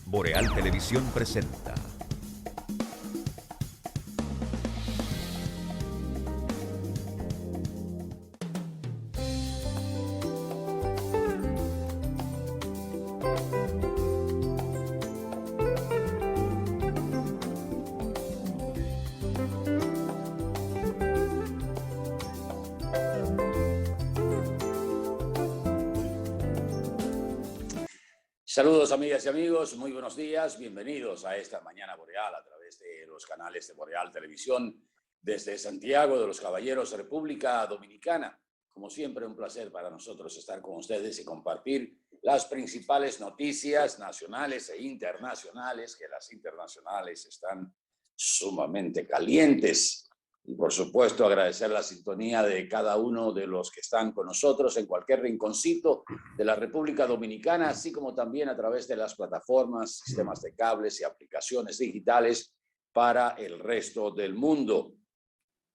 Boreal Televisión presenta. Saludos amigas y amigos, muy buenos días, bienvenidos a esta Mañana Boreal a través de los canales de Boreal Televisión desde Santiago de los Caballeros, República Dominicana. Como siempre, un placer para nosotros estar con ustedes y compartir las principales noticias nacionales e internacionales, que las internacionales están sumamente calientes. Y por supuesto agradecer la sintonía de cada uno de los que están con nosotros en cualquier rinconcito de la República Dominicana, así como también a través de las plataformas, sistemas de cables y aplicaciones digitales para el resto del mundo.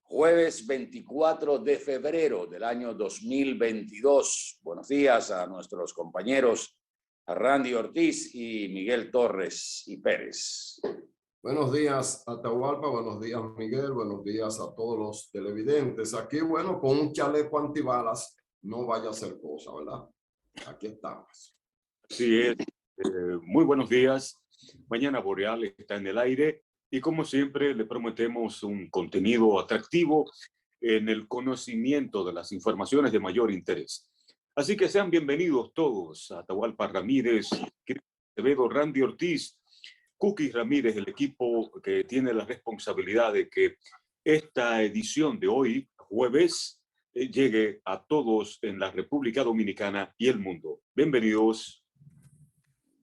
Jueves 24 de febrero del año 2022. Buenos días a nuestros compañeros, a Randy Ortiz y Miguel Torres y Pérez. Buenos días, Atahualpa, buenos días, Miguel, buenos días a todos los televidentes. Aquí, bueno, con un chaleco antibalas, no vaya a ser cosa, ¿verdad? Aquí estamos. Así es. Muy buenos días. Mañana Boreal está en el aire y como siempre le prometemos un contenido atractivo en el conocimiento de las informaciones de mayor interés. Así que sean bienvenidos todos, Atahualpa Ramírez, Acevedo, Randy Ortiz, Cookie Ramírez, el equipo que tiene la responsabilidad de que esta edición de hoy, jueves, llegue a todos en la República Dominicana y el mundo. Bienvenidos.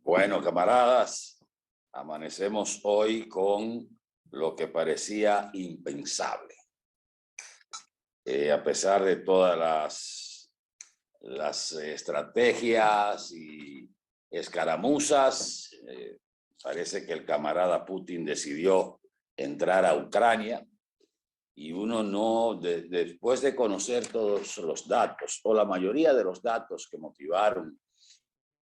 Bueno, camaradas, amanecemos hoy con lo que parecía impensable. A pesar de todas las estrategias y escaramuzas, parece que el camarada Putin decidió entrar a Ucrania y uno no, después de conocer todos los datos o la mayoría de los datos que motivaron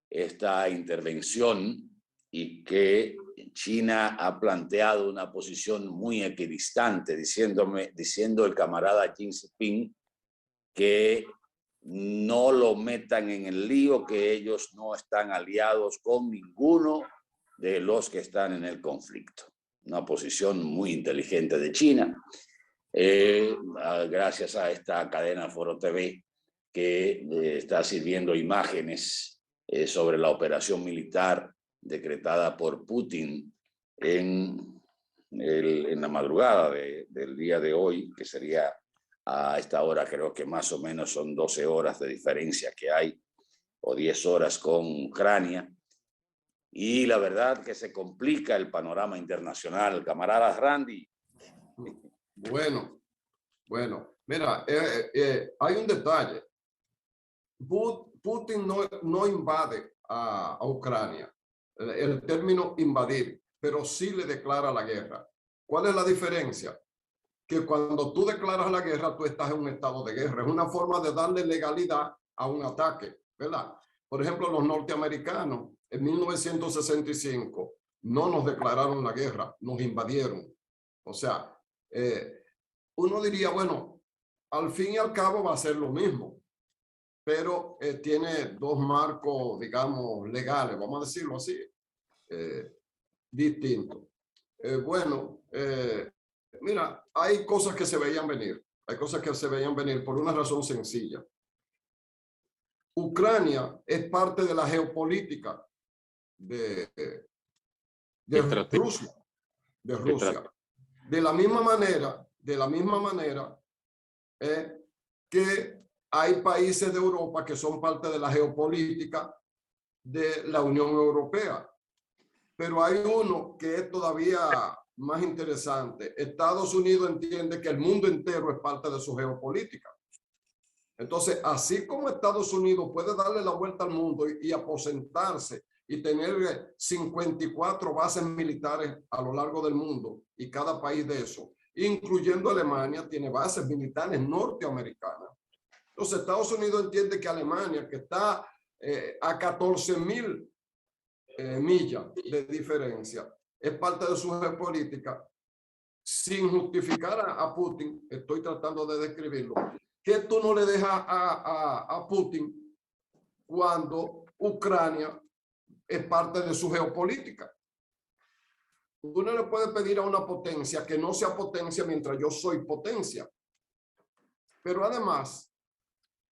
esta intervención y que China ha planteado una posición muy equidistante, diciendo el camarada Xi Jinping que no lo metan en el lío, que ellos no están aliados con ninguno de los que están en el conflicto. Una posición muy inteligente de China, gracias a esta cadena Foro TV que está sirviendo imágenes sobre la operación militar decretada por Putin en la madrugada del día de hoy, que sería a esta hora, creo que más o menos son 12 horas de diferencia que hay, o 10 horas con Ucrania. Y la verdad que se complica el panorama internacional. Camarada Randy. Bueno, mira, hay un detalle. Putin no invade a Ucrania, el término invadir, pero sí le declara la guerra. ¿Cuál es la diferencia? Que cuando tú declaras la guerra, tú estás en un estado de guerra. Es una forma de darle legalidad a un ataque, ¿verdad? Por ejemplo, los norteamericanos en 1965 no nos declararon la guerra, nos invadieron. O sea, uno diría, bueno, al fin y al cabo va a ser lo mismo, pero tiene dos marcos, digamos, legales, vamos a decirlo así, distintos. Mira, hay cosas que se veían venir. Hay cosas que se veían venir por una razón sencilla. Ucrania es parte de la geopolítica de Rusia. De Rusia. De la misma manera que hay países de Europa que son parte de la geopolítica de la Unión Europea. Pero hay uno que es todavía más interesante. Estados Unidos entiende que el mundo entero es parte de su geopolítica. Entonces, así como Estados Unidos puede darle la vuelta al mundo y aposentarse y tener 54 bases militares a lo largo del mundo, y cada país de eso, incluyendo Alemania, tiene bases militares norteamericanas. Entonces, Estados Unidos entiende que Alemania, que está a 14,000 millas de diferencia, es parte de su geopolítica, sin justificar a Putin, estoy tratando de describirlo, que tú no le dejas a Putin cuando Ucrania es parte de su geopolítica. Tú no le puedes pedir a una potencia que no sea potencia mientras yo soy potencia. Pero además,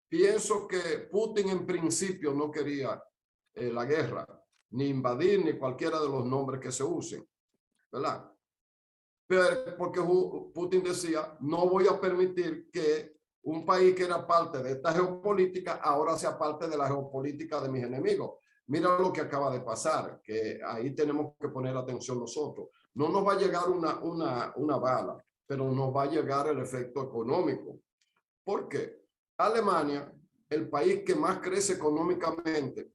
pienso que Putin en principio no quería la guerra, ni invadir, ni cualquiera de los nombres que se usen, ¿verdad? Pero porque Putin decía, no voy a permitir que un país que era parte de esta geopolítica ahora sea parte de la geopolítica de mis enemigos. Mira lo que acaba de pasar, que ahí tenemos que poner atención nosotros. No nos va a llegar una bala, pero nos va a llegar el efecto económico. ¿Por qué? Alemania, el país que más crece económicamente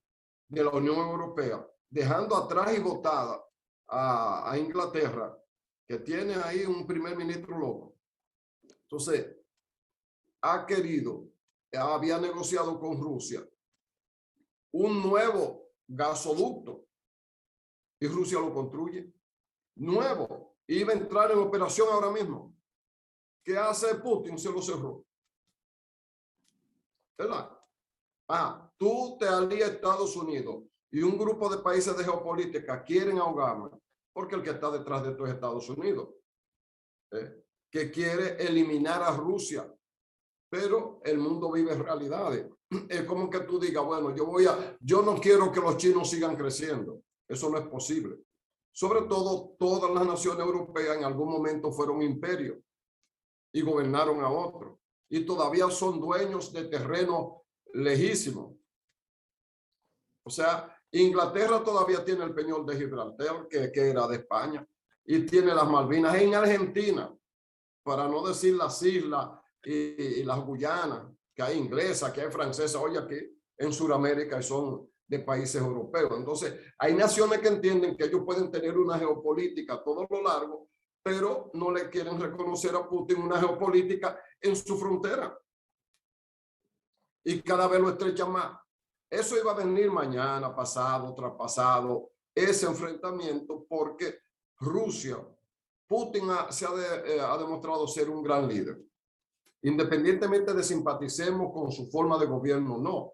de la Unión Europea, dejando atrás y botada a Inglaterra, que tiene ahí un primer ministro loco. Entonces, había negociado con Rusia un nuevo gasoducto y Rusia lo construye. Nuevo. Iba a entrar en operación ahora mismo. ¿Qué hace Putin? Se lo cerró. ¿Verdad? Tú te alías a Estados Unidos y un grupo de países de geopolítica quieren ahogarme porque el que está detrás de esto es Estados Unidos, que quiere eliminar a Rusia. Pero el mundo vive realidades. Es como que tú digas, bueno, yo no quiero que los chinos sigan creciendo. Eso no es posible. Sobre todo, todas las naciones europeas en algún momento fueron imperios y gobernaron a otros. Y todavía son dueños de terrenos lejísimos. O sea, Inglaterra todavía tiene el Peñol de Gibraltar, que era de España, y tiene las Malvinas en Argentina, para no decir las islas y las Guyanas, que hay inglesas, que hay francesas, oye, aquí en Sudamérica y son de países europeos. Entonces, hay naciones que entienden que ellos pueden tener una geopolítica a todo lo largo, pero no le quieren reconocer a Putin una geopolítica en su frontera. Y cada vez lo estrechan más. Eso iba a venir mañana, pasado, traspasado, ese enfrentamiento, porque Putin ha demostrado ser un gran líder. Independientemente de simpaticemos con su forma de gobierno o no.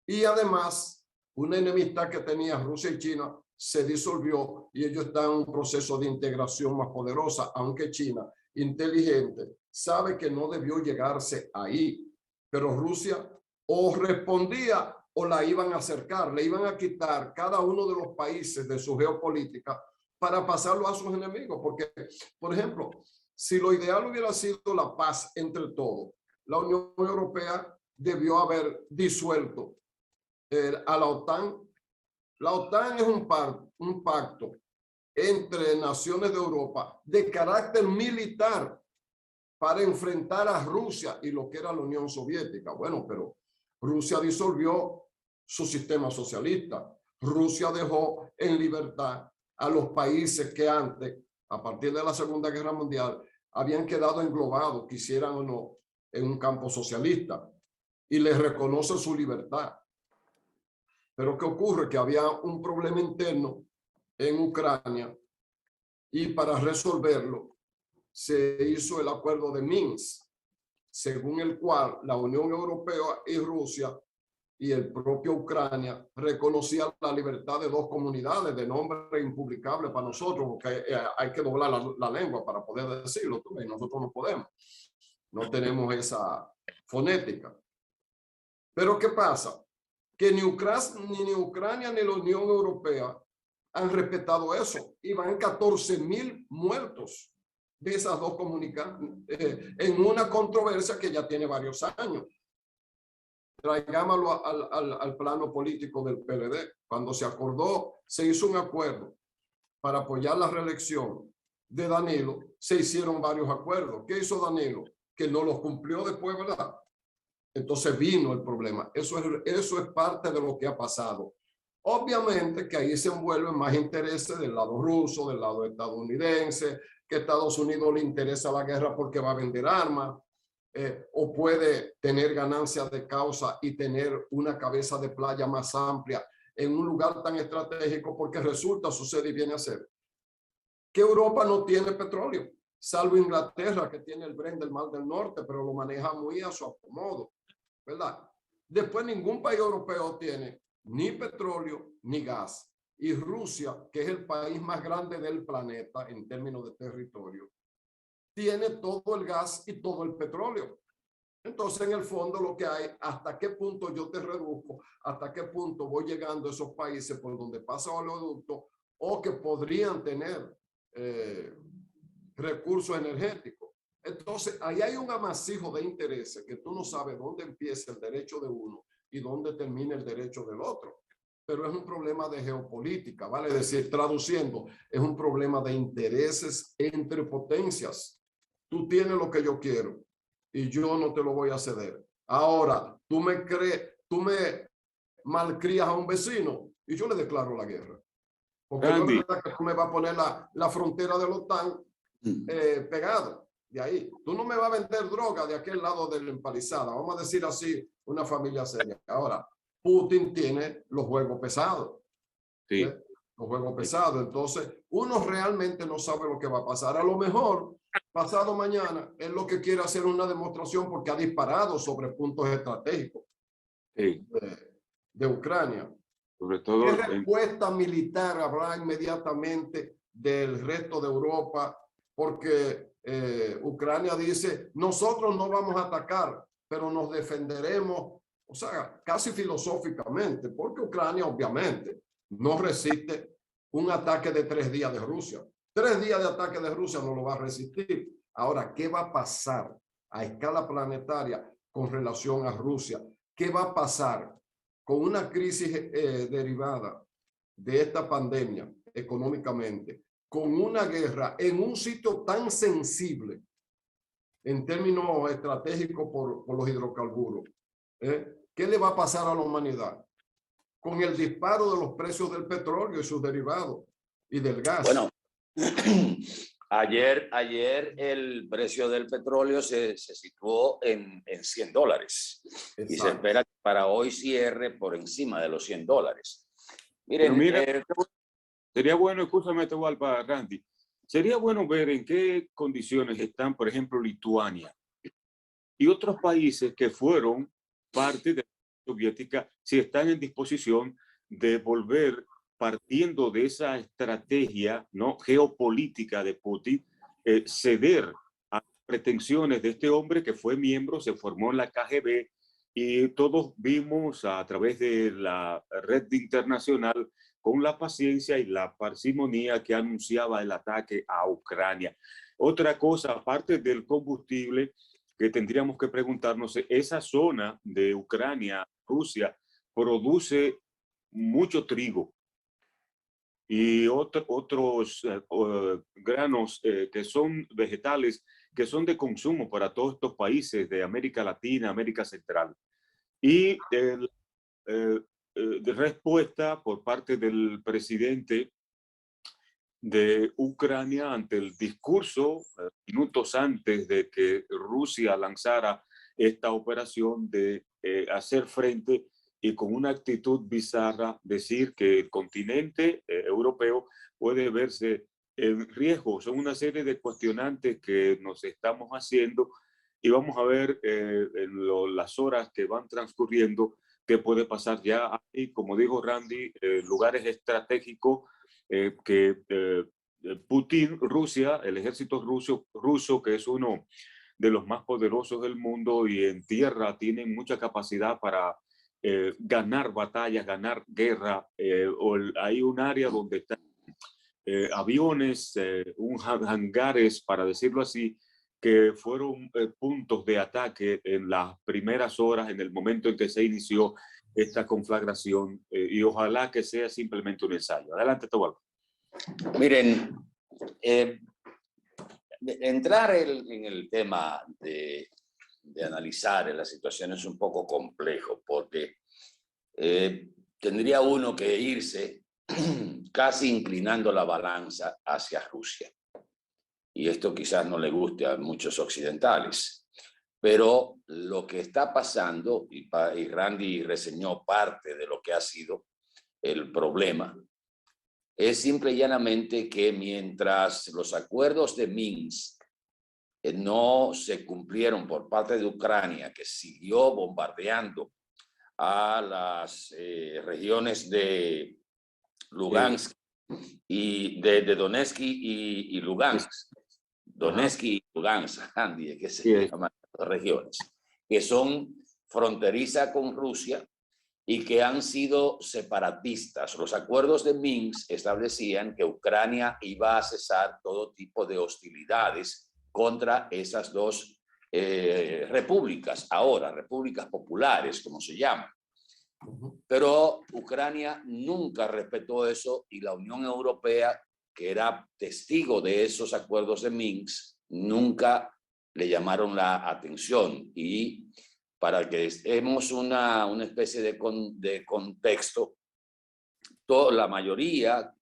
Y además, una enemistad que tenía Rusia y China se disolvió y ellos están en un proceso de integración más poderosa, aunque China, inteligente, sabe que no debió llegarse ahí. Pero Rusia o respondía o la iban a acercar, le iban a quitar cada uno de los países de su geopolítica para pasarlo a sus enemigos. Porque, por ejemplo, si lo ideal hubiera sido la paz entre todos, la Unión Europea debió haber disuelto a la OTAN. La OTAN es un pacto entre naciones de Europa de carácter militar para enfrentar a Rusia y lo que era la Unión Soviética. Bueno, pero Rusia disolvió su sistema socialista. Rusia dejó en libertad a los países que antes, a partir de la Segunda Guerra Mundial, habían quedado englobados, quisieran o no, en un campo socialista, y les reconoce su libertad. Pero ¿qué ocurre? Que había un problema interno en Ucrania y para resolverlo se hizo el acuerdo de Minsk, según el cual la Unión Europea y Rusia y el propio Ucrania reconocían la libertad de dos comunidades de nombre impublicable para nosotros, porque hay que doblar la lengua para poder decirlo, y nosotros no podemos, no tenemos esa fonética. Pero ¿qué pasa? Que ni Ucrania ni la Unión Europea han respetado eso y van 14.000 muertos de esas dos comunidades en una controversia que ya tiene varios años. Traigámoslo al plano político del PLD. Cuando se acordó, se hizo un acuerdo para apoyar la reelección de Danilo, se hicieron varios acuerdos. ¿Qué hizo Danilo? Que no los cumplió después, ¿verdad? Entonces vino el problema. Eso es parte de lo que ha pasado. Obviamente que ahí se envuelven más intereses del lado ruso, del lado estadounidense, que a Estados Unidos le interesa la guerra porque va a vender armas, o puede tener ganancias de causa y tener una cabeza de playa más amplia en un lugar tan estratégico porque resulta, sucede y viene a ser que Europa no tiene petróleo, salvo Inglaterra, que tiene el Brent del Mar del Norte, pero lo maneja muy a su acomodo, ¿verdad? Después ningún país europeo tiene ni petróleo ni gas. Y Rusia, que es el país más grande del planeta en términos de territorio, tiene todo el gas y todo el petróleo. Entonces, en el fondo, lo que hay, hasta qué punto yo te reduzco, hasta qué punto voy llegando a esos países por donde pasa oleoducto o que podrían tener recursos energéticos. Entonces, ahí hay un amasijo de intereses que tú no sabes dónde empieza el derecho de uno y dónde termina el derecho del otro. Pero es un problema de geopolítica, vale decir, traduciendo, es un problema de intereses entre potencias. Tú tienes lo que yo quiero y yo no te lo voy a ceder. Ahora, tú me malcrías a un vecino y yo le declaro la guerra. Porque no es verdad que tú me vas a poner la frontera de la OTAN pegado de ahí. Tú no me vas a vender droga de aquel lado de la empalizada. Vamos a decir así, una familia seria. Ahora, Putin tiene los juegos pesados. Sí. Los juegos pesados. Entonces, uno realmente no sabe lo que va a pasar. A lo mejor, pasado mañana, él lo que quiere hacer una demostración porque ha disparado sobre puntos estratégicos de Ucrania. Sobre todo ¿Qué respuesta militar habrá inmediatamente del resto de Europa? Porque Ucrania dice, nosotros no vamos a atacar, pero nos defenderemos, o sea, casi filosóficamente, porque Ucrania obviamente no resiste un ataque de 3 días de Rusia. 3 días de ataque de Rusia no lo va a resistir. Ahora, ¿qué va a pasar a escala planetaria con relación a Rusia? ¿Qué va a pasar con una crisis derivada de esta pandemia económicamente, con una guerra en un sitio tan sensible en términos estratégicos por los hidrocarburos? ¿Qué le va a pasar a la humanidad con el disparo de los precios del petróleo y sus derivados y del gas? Bueno, ayer el precio del petróleo se situó en $100. Exacto. Y se espera que para hoy cierre por encima de los $100. Miren, mira, sería bueno, escúchame, para Randy, sería bueno ver en qué condiciones están, por ejemplo, Lituania y otros países que fueron parte de la Unión Soviética, si están en disposición de volver partiendo de esa estrategia, ¿no?, geopolítica de Putin, ceder a pretensiones de este hombre que fue miembro, se formó en la KGB, y todos vimos a través de la red internacional con la paciencia y la parsimonía que anunciaba el ataque a Ucrania. Otra cosa, aparte del combustible, que tendríamos que preguntarnos, esa zona de Ucrania, Rusia, produce mucho trigo y otros granos que son vegetales, que son de consumo para todos estos países de América Latina, América Central. Y de respuesta por parte del presidente de Ucrania ante el discurso, minutos antes de que Rusia lanzara esta operación de hacer frente y con una actitud bizarra decir que el continente europeo puede verse en riesgo. Son una serie de cuestionantes que nos estamos haciendo y vamos a ver en las horas que van transcurriendo qué puede pasar ya. Y como dijo Randy, lugares estratégicos que Putin, Rusia, el ejército ruso, que es uno de los más poderosos del mundo y en tierra tienen mucha capacidad para ganar batallas, ganar guerra. Hay un área donde están aviones, hangares, para decirlo así, que fueron puntos de ataque en las primeras horas, en el momento en que se inició esta conflagración, y ojalá que sea simplemente un ensayo. Adelante, Tobalba. Miren, entrar en el tema de analizar la situación es un poco complejo porque tendría uno que irse casi inclinando la balanza hacia Rusia. Y esto quizás no le guste a muchos occidentales, pero lo que está pasando, y Randy reseñó parte de lo que ha sido, el problema es simple y llanamente que mientras los acuerdos de Minsk no se cumplieron por parte de Ucrania, que siguió bombardeando a las regiones de Lugansk y de Donetsk y Lugansk. Donetsk y Lugansk, Andy, que se llaman regiones, que son fronterizas con Rusia y que han sido separatistas. Los acuerdos de Minsk establecían que Ucrania iba a cesar todo tipo de hostilidades contra esas dos repúblicas, ahora repúblicas populares, como se llaman. Pero Ucrania nunca respetó eso y la Unión Europea, que era testigo de esos acuerdos de Minsk, nunca le llamaron la atención. Y para que demos una especie de contexto, la mayoría,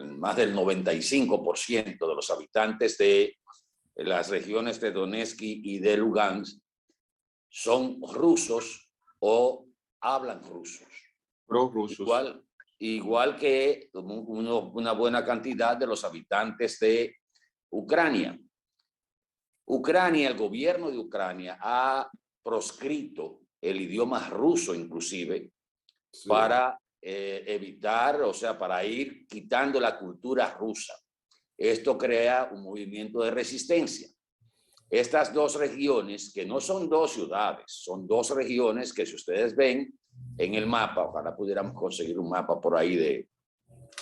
más del 95% de los habitantes de las regiones de Donetsk y de Lugansk son rusos o hablan rusos. Prorrusos. Igual que una buena cantidad de los habitantes de Ucrania. Ucrania, el gobierno de Ucrania ha proscrito el idioma ruso inclusive para evitar, o sea, para ir quitando la cultura rusa. Esto crea un movimiento de resistencia. Estas dos regiones, que no son dos ciudades, son dos regiones que si ustedes ven en el mapa, ojalá pudiéramos conseguir un mapa por ahí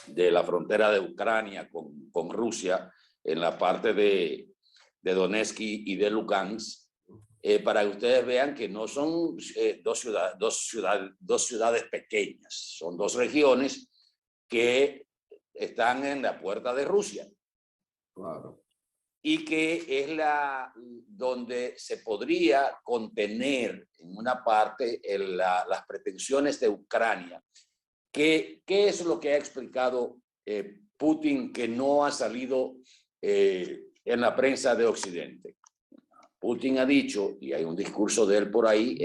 de la frontera de Ucrania con Rusia, en la parte de Donetsk y de Lugansk, para que ustedes vean que no son dos ciudades pequeñas, son dos regiones que están en la puerta de Rusia. Claro. Y que es donde se podría contener en una parte las pretensiones de Ucrania. ¿Qué es lo que ha explicado Putin que no ha salido en la prensa de Occidente? Putin ha dicho, y hay un discurso de él por ahí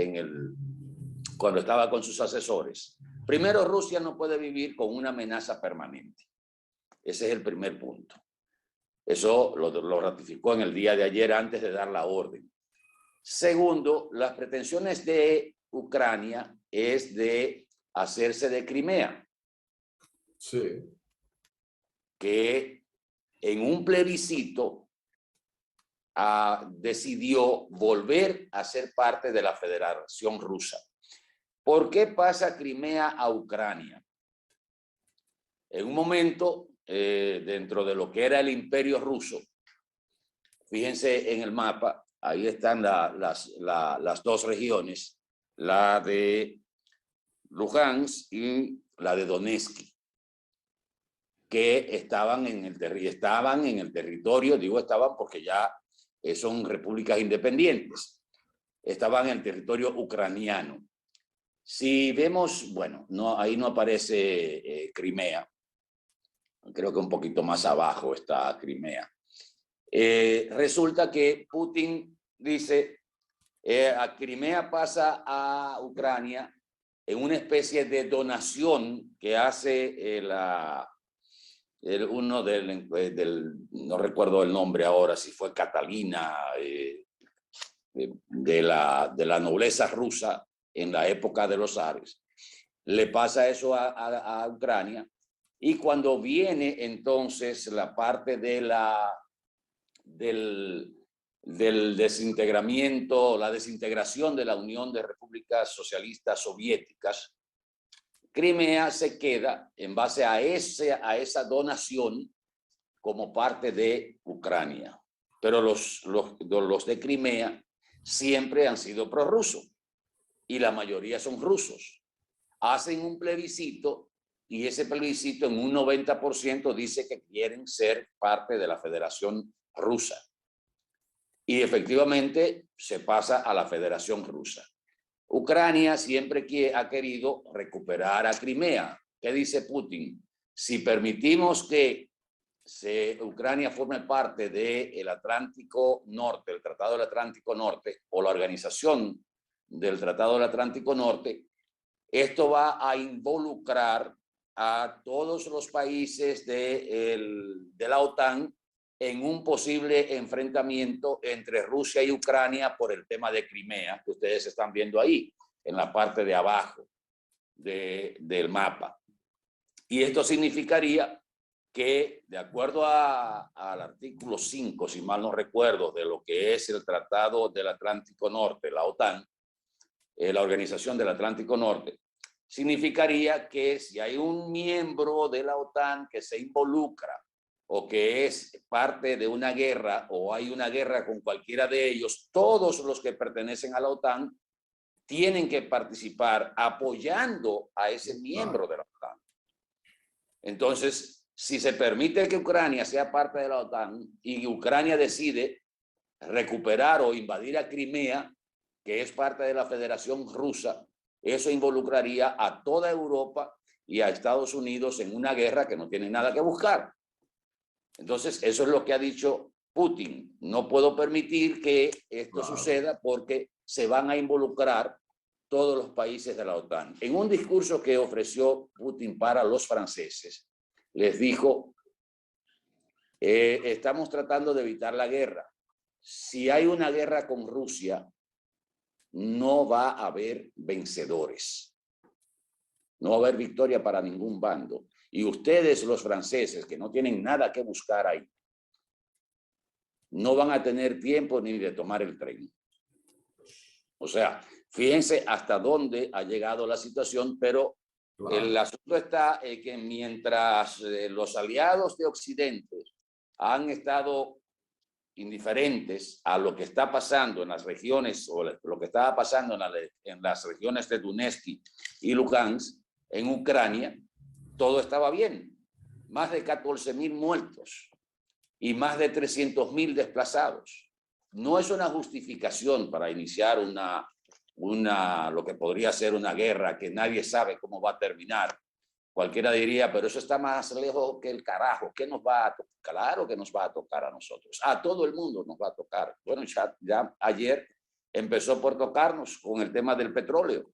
cuando estaba con sus asesores, primero, Rusia no puede vivir con una amenaza permanente. Ese es el primer punto. Eso lo ratificó en el día de ayer antes de dar la orden. Segundo, las pretensiones de Ucrania es de hacerse de Crimea. Sí. Que en un plebiscito decidió volver a ser parte de la Federación Rusa. ¿Por qué pasa Crimea a Ucrania? En un momento, dentro de lo que era el Imperio Ruso, fíjense en el mapa, ahí están las dos regiones, la de Lugansk y la de Donetsk, que estaban en el territorio, digo estaban porque ya son repúblicas independientes, estaban en el territorio ucraniano. Si vemos, bueno, ahí no aparece Crimea, creo que un poquito más abajo está Crimea. Resulta que Putin dice, a Crimea pasa a Ucrania en una especie de donación que hace uno no recuerdo el nombre ahora, si fue Catalina, de la nobleza rusa en la época de los zares. Le pasa eso a Ucrania. Y cuando viene entonces la parte del desintegramiento, la desintegración de la Unión de Repúblicas Socialistas Soviéticas, Crimea se queda en base a esa donación como parte de Ucrania. Pero los de Crimea siempre han sido prorrusos y la mayoría son rusos. Hacen un plebiscito y ese plebiscito en un 90% dice que quieren ser parte de la Federación Rusa. Y efectivamente se pasa a la Federación Rusa. Ucrania siempre ha querido recuperar a Crimea. ¿Qué dice Putin? Si permitimos que Ucrania forme parte del Atlántico Norte, el Tratado del Atlántico Norte, o la organización del Tratado del Atlántico Norte, esto va a involucrar a todos los países de la OTAN en un posible enfrentamiento entre Rusia y Ucrania por el tema de Crimea, que ustedes están viendo ahí, en la parte de abajo del mapa. Y esto significaría que, de acuerdo al artículo 5, si mal no recuerdo, de lo que es el Tratado del Atlántico Norte, la OTAN, la Organización del Atlántico Norte, significaría que si hay un miembro de la OTAN que se involucra o que es parte de una guerra o hay una guerra con cualquiera de ellos, todos los que pertenecen a la OTAN tienen que participar apoyando a ese miembro de la OTAN. Entonces, si se permite que Ucrania sea parte de la OTAN y Ucrania decide recuperar o invadir a Crimea, que es parte de la Federación Rusa, eso involucraría a toda Europa y a Estados Unidos en una guerra que no tiene nada que buscar. Entonces, eso es lo que ha dicho Putin. No puedo permitir que esto suceda porque se van a involucrar todos los países de la OTAN. En un discurso que ofreció Putin para los franceses, les dijo, estamos tratando de evitar la guerra. Si hay una guerra con Rusia, no va a haber vencedores. No va a haber victoria para ningún bando. Y ustedes, los franceses, que no tienen nada que buscar ahí, no van a tener tiempo ni de tomar el tren. O sea, fíjense hasta dónde ha llegado la situación, pero el asunto está en que mientras los aliados de Occidente han estado indiferentes a lo que está pasando en las regiones o lo que estaba pasando en las regiones de Donetsk y Lugansk, en Ucrania, todo estaba bien. Más de 14.000 muertos y más de 300.000 desplazados. No es una justificación para iniciar lo que podría ser una guerra que nadie sabe cómo va a terminar. Cualquiera diría, pero eso está más lejos que el carajo. ¿Qué nos va a tocar? Claro que nos va a tocar a nosotros. A todo el mundo nos va a tocar. Bueno, ya ayer empezó por tocarnos con el tema del petróleo.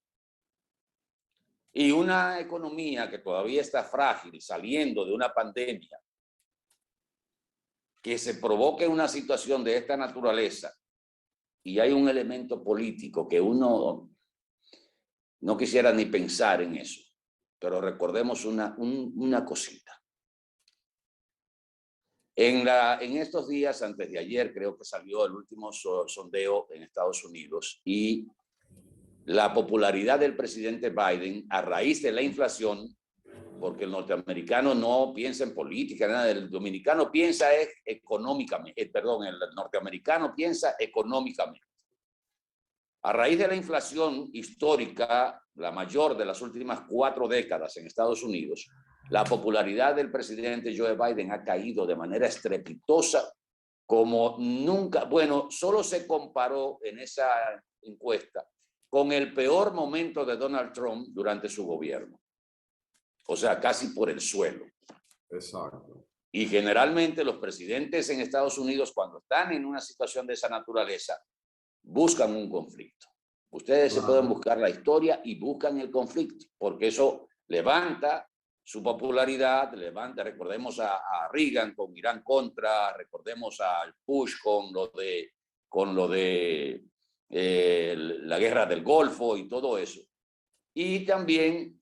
Y una economía que todavía está frágil, saliendo de una pandemia, que se provoque una situación de esta naturaleza, y hay un elemento político que uno no quisiera ni pensar en eso, pero recordemos una cosita. En estos días, antes de ayer, creo que salió el último sondeo en Estados Unidos y la popularidad del presidente Biden a raíz de la inflación, porque el norteamericano no piensa en política, nada, el dominicano piensa económicamente, el norteamericano piensa económicamente. A raíz de la inflación histórica, la mayor de las últimas 4 décadas en Estados Unidos, la popularidad del presidente Joe Biden ha caído de manera estrepitosa como nunca. Bueno, solo se comparó en esa encuesta con el peor momento de Donald Trump durante su gobierno. O sea, casi por el suelo. Exacto. Y generalmente los presidentes en Estados Unidos, cuando están en una situación de esa naturaleza, buscan un conflicto. Ustedes se pueden buscar la historia y buscan el conflicto, porque eso levanta su popularidad, recordemos a Reagan con Irán Contra, recordemos al Bush con lo de la guerra del Golfo y todo eso. Y también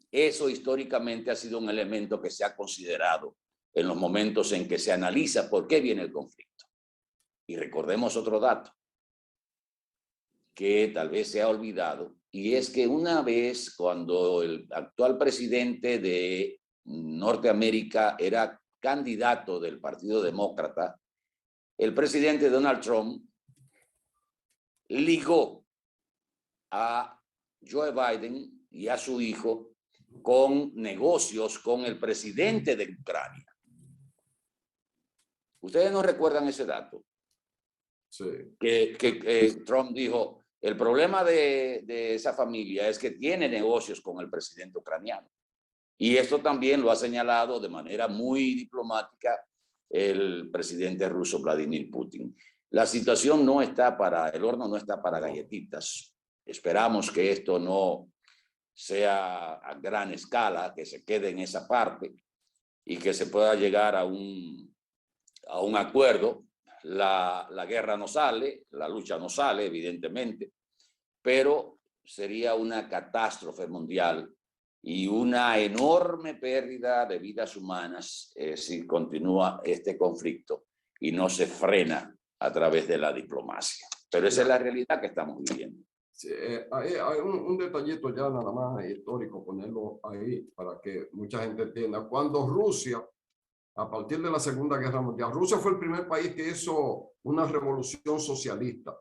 eso históricamente ha sido un elemento que se ha considerado en los momentos en que se analiza por qué viene el conflicto. Y recordemos otro dato que tal vez se ha olvidado, y es que una vez cuando el actual presidente de Norteamérica era candidato del Partido Demócrata, el presidente Donald Trump ligó a Joe Biden y a su hijo con negocios con el presidente de Ucrania. ¿Ustedes no recuerdan ese dato? Sí. Que Trump dijo, el problema de esa familia es que tiene negocios con el presidente ucraniano. Y esto también lo ha señalado de manera muy diplomática el presidente ruso Vladimir Putin. La situación no está el horno no está para galletitas. Esperamos que esto no sea a gran escala, que se quede en esa parte y que se pueda llegar a un acuerdo. La guerra no sale, la lucha no sale, evidentemente, pero sería una catástrofe mundial y una enorme pérdida de vidas humanas si continúa este conflicto y no se frena a través de la diplomacia. Pero esa es la realidad que estamos viviendo. Sí, hay un detallito ya nada más histórico, ponerlo ahí para que mucha gente entienda. Cuando Rusia, a partir de la Segunda Guerra Mundial, Rusia fue el primer país que hizo una revolución socialista,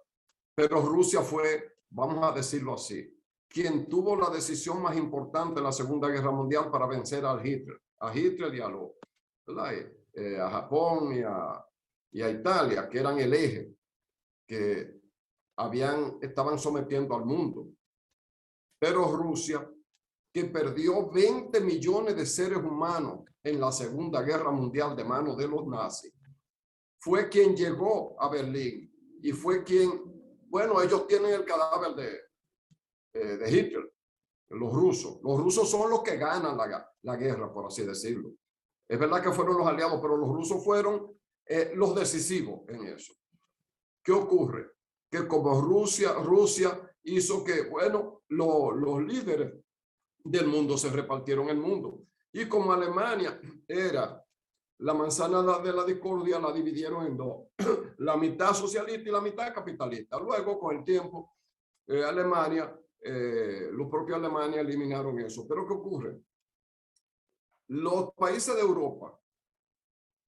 pero Rusia fue, vamos a decirlo así, quien tuvo la decisión más importante en la Segunda Guerra Mundial para vencer a Hitler y a Japón y a Italia, que eran el eje que estaban sometiendo al mundo. Pero Rusia, que perdió 20 millones de seres humanos en la Segunda Guerra Mundial de manos de los nazis, fue quien llegó a Berlín y fue quien, bueno, ellos tienen el cadáver de Hitler, los rusos. Los rusos son los que ganan la guerra, por así decirlo. Es verdad que fueron los aliados, pero los rusos fueron los decisivos en eso. ¿Qué ocurre? Que como Rusia hizo que, bueno, los líderes del mundo se repartieron el mundo. Y como Alemania era la manzana de la discordia, la dividieron en dos. La mitad socialista y la mitad capitalista. Luego, con el tiempo, los propios Alemania eliminaron eso. Pero ¿qué ocurre? Los países de Europa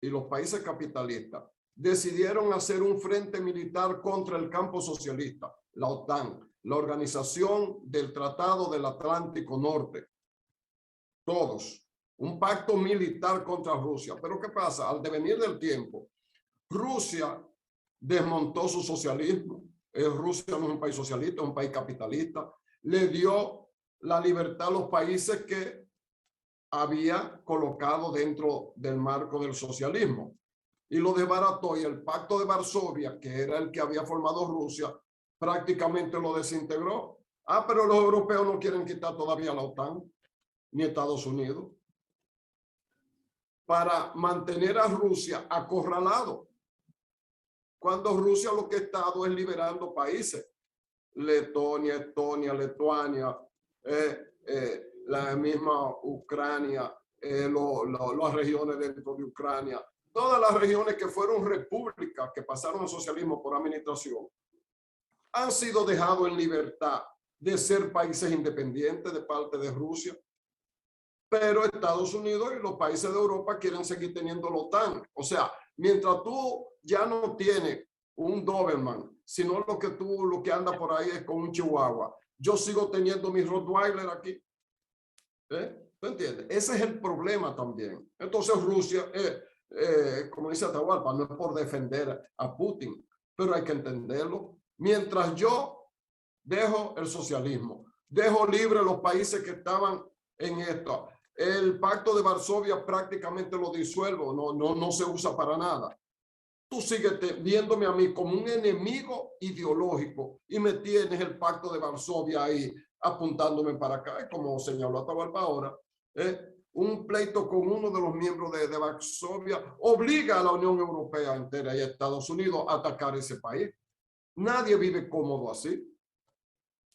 y los países capitalistas decidieron hacer un frente militar contra el campo socialista, la OTAN, la Organización del Tratado del Atlántico Norte. Todos. Un pacto militar contra Rusia. Pero ¿qué pasa? Al devenir del tiempo, Rusia desmontó su socialismo. Rusia no es un país socialista, es un país capitalista. Le dio la libertad a los países que había colocado dentro del marco del socialismo. Y lo desbarató, y el Pacto de Varsovia, que era el que había formado Rusia, prácticamente lo desintegró. Pero los europeos no quieren quitar todavía la OTAN, ni Estados Unidos, para mantener a Rusia acorralado. Cuando Rusia lo que ha estado es liberando países. Letonia, Estonia, Lituania, la misma Ucrania, las regiones dentro de Ucrania, todas las regiones que fueron repúblicas, que pasaron al socialismo por administración, han sido dejados en libertad de ser países independientes de parte de Rusia. Pero Estados Unidos y los países de Europa quieren seguir teniendo la OTAN. O sea, mientras tú ya no tienes un Doberman, sino lo que anda por ahí es con un Chihuahua, yo sigo teniendo mi Rottweiler aquí. ¿Tú entiendes? Ese es el problema también. Entonces Rusia, como dice Atahualpa, no es por defender a Putin, pero hay que entenderlo. Mientras yo dejo el socialismo, dejo libre los países que estaban en esto, el Pacto de Varsovia prácticamente lo disuelvo, no se usa para nada. Tú sigues viéndome a mí como un enemigo ideológico y me tienes el Pacto de Varsovia ahí apuntándome para acá, como señaló Atahualpa ahora. Un pleito con uno de los miembros de Varsovia obliga a la Unión Europea entera y a Estados Unidos a atacar ese país. Nadie vive cómodo así.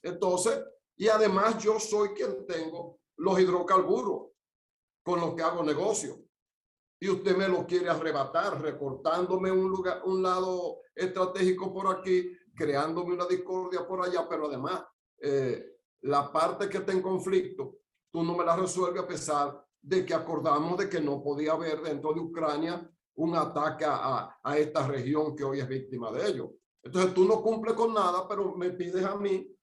Entonces, y además yo soy quien tengo los hidrocarburos con los que hago negocio. Y usted me lo quiere arrebatar, recortándome un lado estratégico por aquí, creándome una discordia por allá, pero además la parte que está en conflicto, tú no me la resuelves a pesar de que acordamos de que no podía haber dentro de Ucrania un ataque a esta región que hoy es víctima de ello. Entonces tú no cumples con nada, pero me pides a mí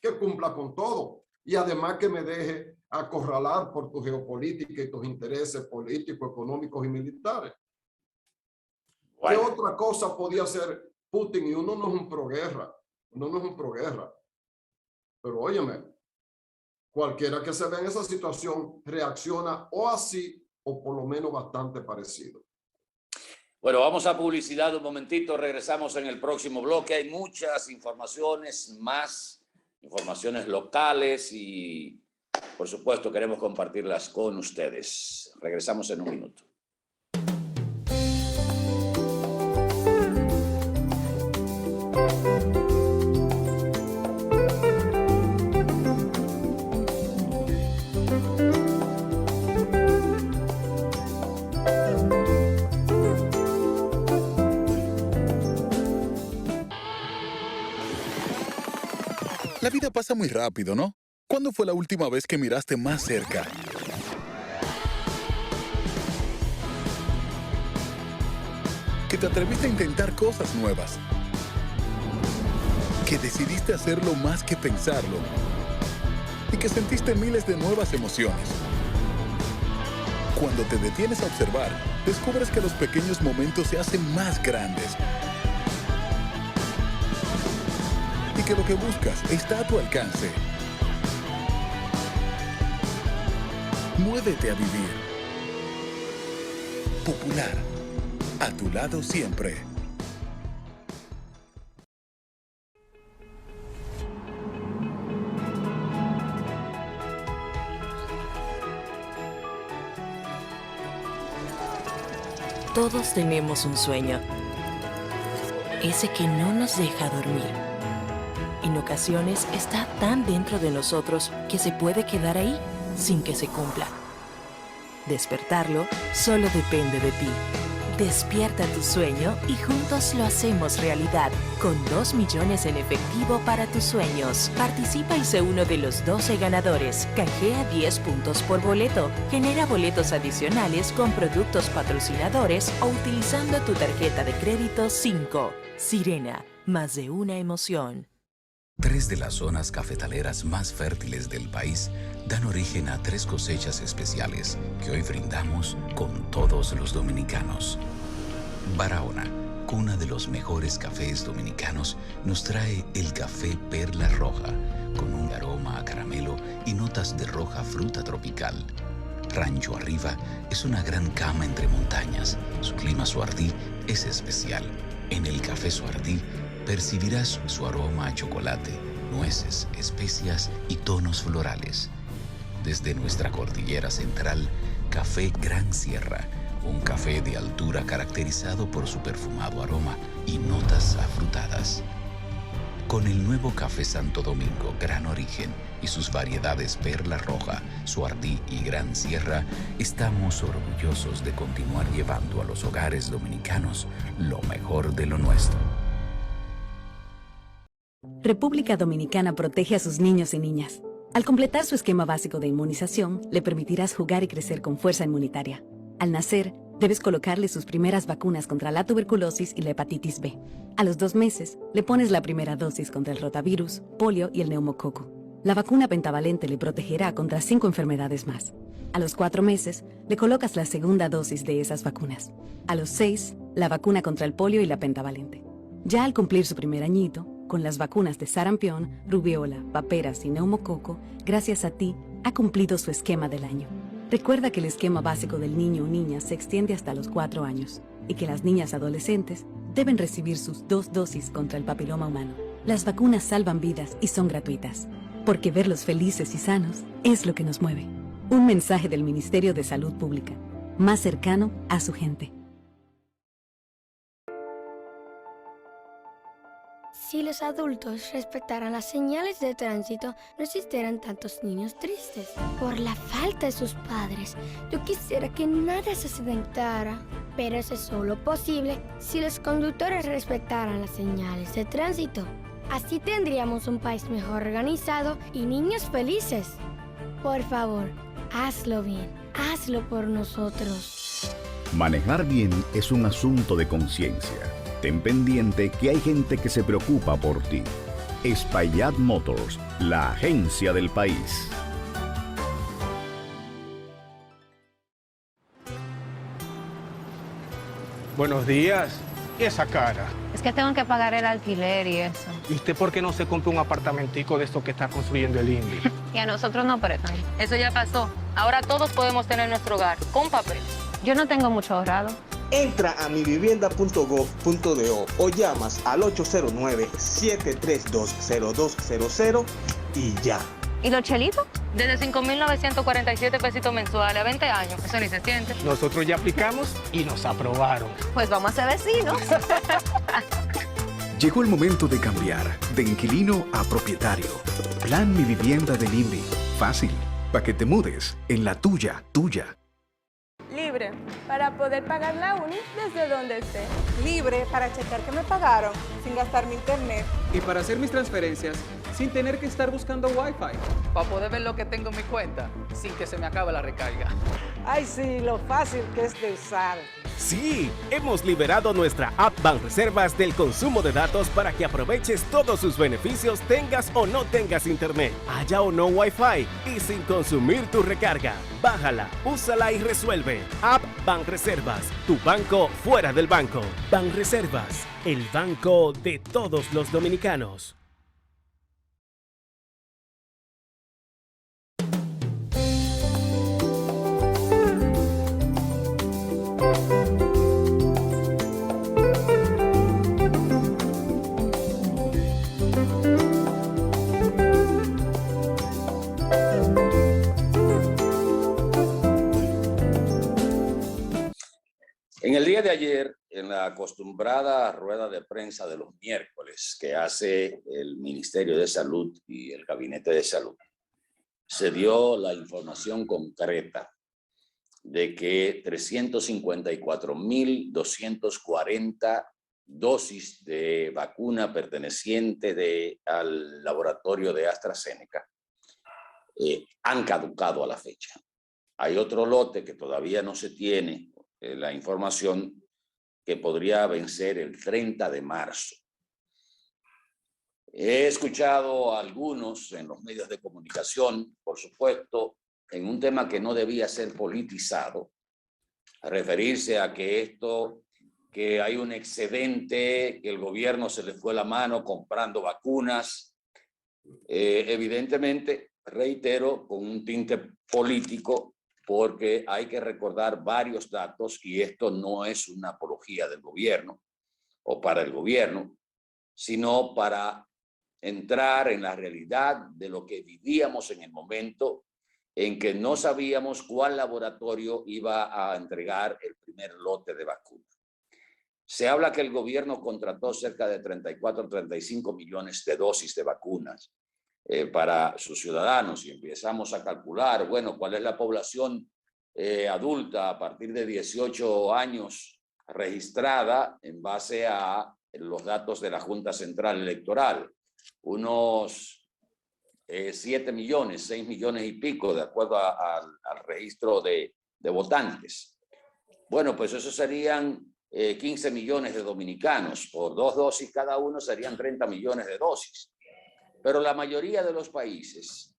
que cumpla con todo. Y además que me deje acorralar por tu geopolítica y tus intereses políticos, económicos y militares. Bueno. ¿Qué otra cosa podía hacer Putin? Y uno no es un proguerra, pero óyeme, cualquiera que se vea en esa situación reacciona o así o por lo menos bastante parecido. Bueno, vamos a publicidad un momentito, regresamos en el próximo bloque. Hay muchas informaciones más, informaciones locales y por supuesto, queremos compartirlas con ustedes. Regresamos en un minuto. La vida pasa muy rápido, ¿no? ¿Cuándo fue la última vez que miraste más cerca? Que te atreviste a intentar cosas nuevas. Que decidiste hacerlo más que pensarlo. Y que sentiste miles de nuevas emociones. Cuando te detienes a observar, descubres que los pequeños momentos se hacen más grandes. Y que lo que buscas está a tu alcance. Muévete a vivir. Popular. A tu lado siempre. Todos tenemos un sueño. Ese que no nos deja dormir. En ocasiones está tan dentro de nosotros que se puede quedar ahí sin que se cumpla. Despertarlo solo depende de ti. Despierta tu sueño y juntos lo hacemos realidad. Con 2 millones en efectivo para tus sueños. Participa y sé uno de los 12 ganadores. Canjea 10 puntos por boleto. Genera boletos adicionales con productos patrocinadores o utilizando tu tarjeta de crédito 5. Sirena, más de una emoción. 3 de las zonas cafetaleras más fértiles del país dan origen a 3 cosechas especiales que hoy brindamos con todos los dominicanos. Barahona, cuna de los mejores cafés dominicanos, nos trae el café Perla Roja, con un aroma a caramelo y notas de roja fruta tropical. Rancho Arriba es una gran cama entre montañas. Su clima Suardí es especial. En el café Suardí percibirás su aroma a chocolate, nueces, especias y tonos florales. Desde nuestra cordillera central, Café Gran Sierra, un café de altura caracterizado por su perfumado aroma y notas afrutadas. Con el nuevo Café Santo Domingo Gran Origen y sus variedades Perla Roja, Suardí y Gran Sierra, estamos orgullosos de continuar llevando a los hogares dominicanos lo mejor de lo nuestro. República Dominicana protege a sus niños y niñas. Al completar su esquema básico de inmunización, le permitirás jugar y crecer con fuerza inmunitaria. Al nacer, debes colocarle sus primeras vacunas contra la tuberculosis y la hepatitis B. A los 2 meses, le pones la primera dosis contra el rotavirus, polio y el neumococo. La vacuna pentavalente le protegerá contra 5 enfermedades más. A los 4 meses, le colocas la segunda dosis de esas vacunas. A los 6, la vacuna contra el polio y la pentavalente. Ya al cumplir su primer añito, con las vacunas de sarampión, rubiola, paperas y neumococo, gracias a ti, ha cumplido su esquema del año. Recuerda que el esquema básico del niño o niña se extiende hasta los 4 años y que las niñas adolescentes deben recibir sus 2 dosis contra el papiloma humano. Las vacunas salvan vidas y son gratuitas, porque verlos felices y sanos es lo que nos mueve. Un mensaje del Ministerio de Salud Pública, más cercano a su gente. Si los adultos respetaran las señales de tránsito, no existieran tantos niños tristes. Por la falta de sus padres, yo quisiera que nada se accidentara. Pero eso es solo posible si los conductores respetaran las señales de tránsito. Así tendríamos un país mejor organizado y niños felices. Por favor, hazlo bien. Hazlo por nosotros. Manejar bien es un asunto de conciencia. Ten pendiente que hay gente que se preocupa por ti. Espaillat Motors, la agencia del país. Buenos días. ¿Y esa cara? Es que tengo que pagar el alquiler y eso. ¿Y usted por qué no se compra un apartamentico de estos que está construyendo el INVI? Y a nosotros no prestan. Eso ya pasó. Ahora todos podemos tener nuestro hogar con papel. Yo no tengo mucho ahorrado. Entra a mivivienda.gov.do o llamas al 809-732-0200 y ya. ¿Y los chelitos? Desde 5,947 pesitos mensuales a 20 años. Eso ni se siente. Nosotros ya aplicamos y nos aprobaron. Pues vamos a ser vecinos. Llegó el momento de cambiar de inquilino a propietario. Plan Mi Vivienda del INVI. Fácil, para que te mudes en la tuya. Libre, para poder pagar la uni desde donde esté. Libre para checar que me pagaron sin gastar mi internet. Y para hacer mis transferencias sin tener que estar buscando Wi-Fi. Para poder ver lo que tengo en mi cuenta sin que se me acabe la recarga. Ay, sí, lo fácil que es de usar. Sí, hemos liberado nuestra app Banreservas del consumo de datos para que aproveches todos sus beneficios, tengas o no tengas internet, haya o no Wi-Fi y sin consumir tu recarga. Bájala, úsala y resuelve. App Banreservas, tu banco fuera del banco. Banreservas, el banco de todos los dominicanos. En el día de ayer, en la acostumbrada rueda de prensa de los miércoles que hace el Ministerio de Salud y el Gabinete de Salud, se dio la información concreta de que 354.240 dosis de vacuna perteneciente al laboratorio de AstraZeneca han caducado a la fecha. Hay otro lote que todavía no se tiene la información que podría vencer el 30 de marzo. He escuchado a algunos en los medios de comunicación, por supuesto, en un tema que no debía ser politizado, a referirse a que hay un excedente, que el gobierno se le fue la mano comprando vacunas. Evidentemente, reitero, con un tinte político, porque hay que recordar varios datos y esto no es una apología del gobierno o para el gobierno, sino para entrar en la realidad de lo que vivíamos en el momento en que no sabíamos cuál laboratorio iba a entregar el primer lote de vacunas. Se habla que el gobierno contrató cerca de 34 o 35 millones de dosis de vacunas para sus ciudadanos y empezamos a calcular, bueno, cuál es la población adulta a partir de 18 años registrada en base a los datos de la Junta Central Electoral. Unos 7 millones, 6 millones y pico, de acuerdo al registro de votantes. Bueno, pues eso serían 15 millones de dominicanos. Por 2 dosis cada uno serían 30 millones de dosis. Pero la mayoría de los países,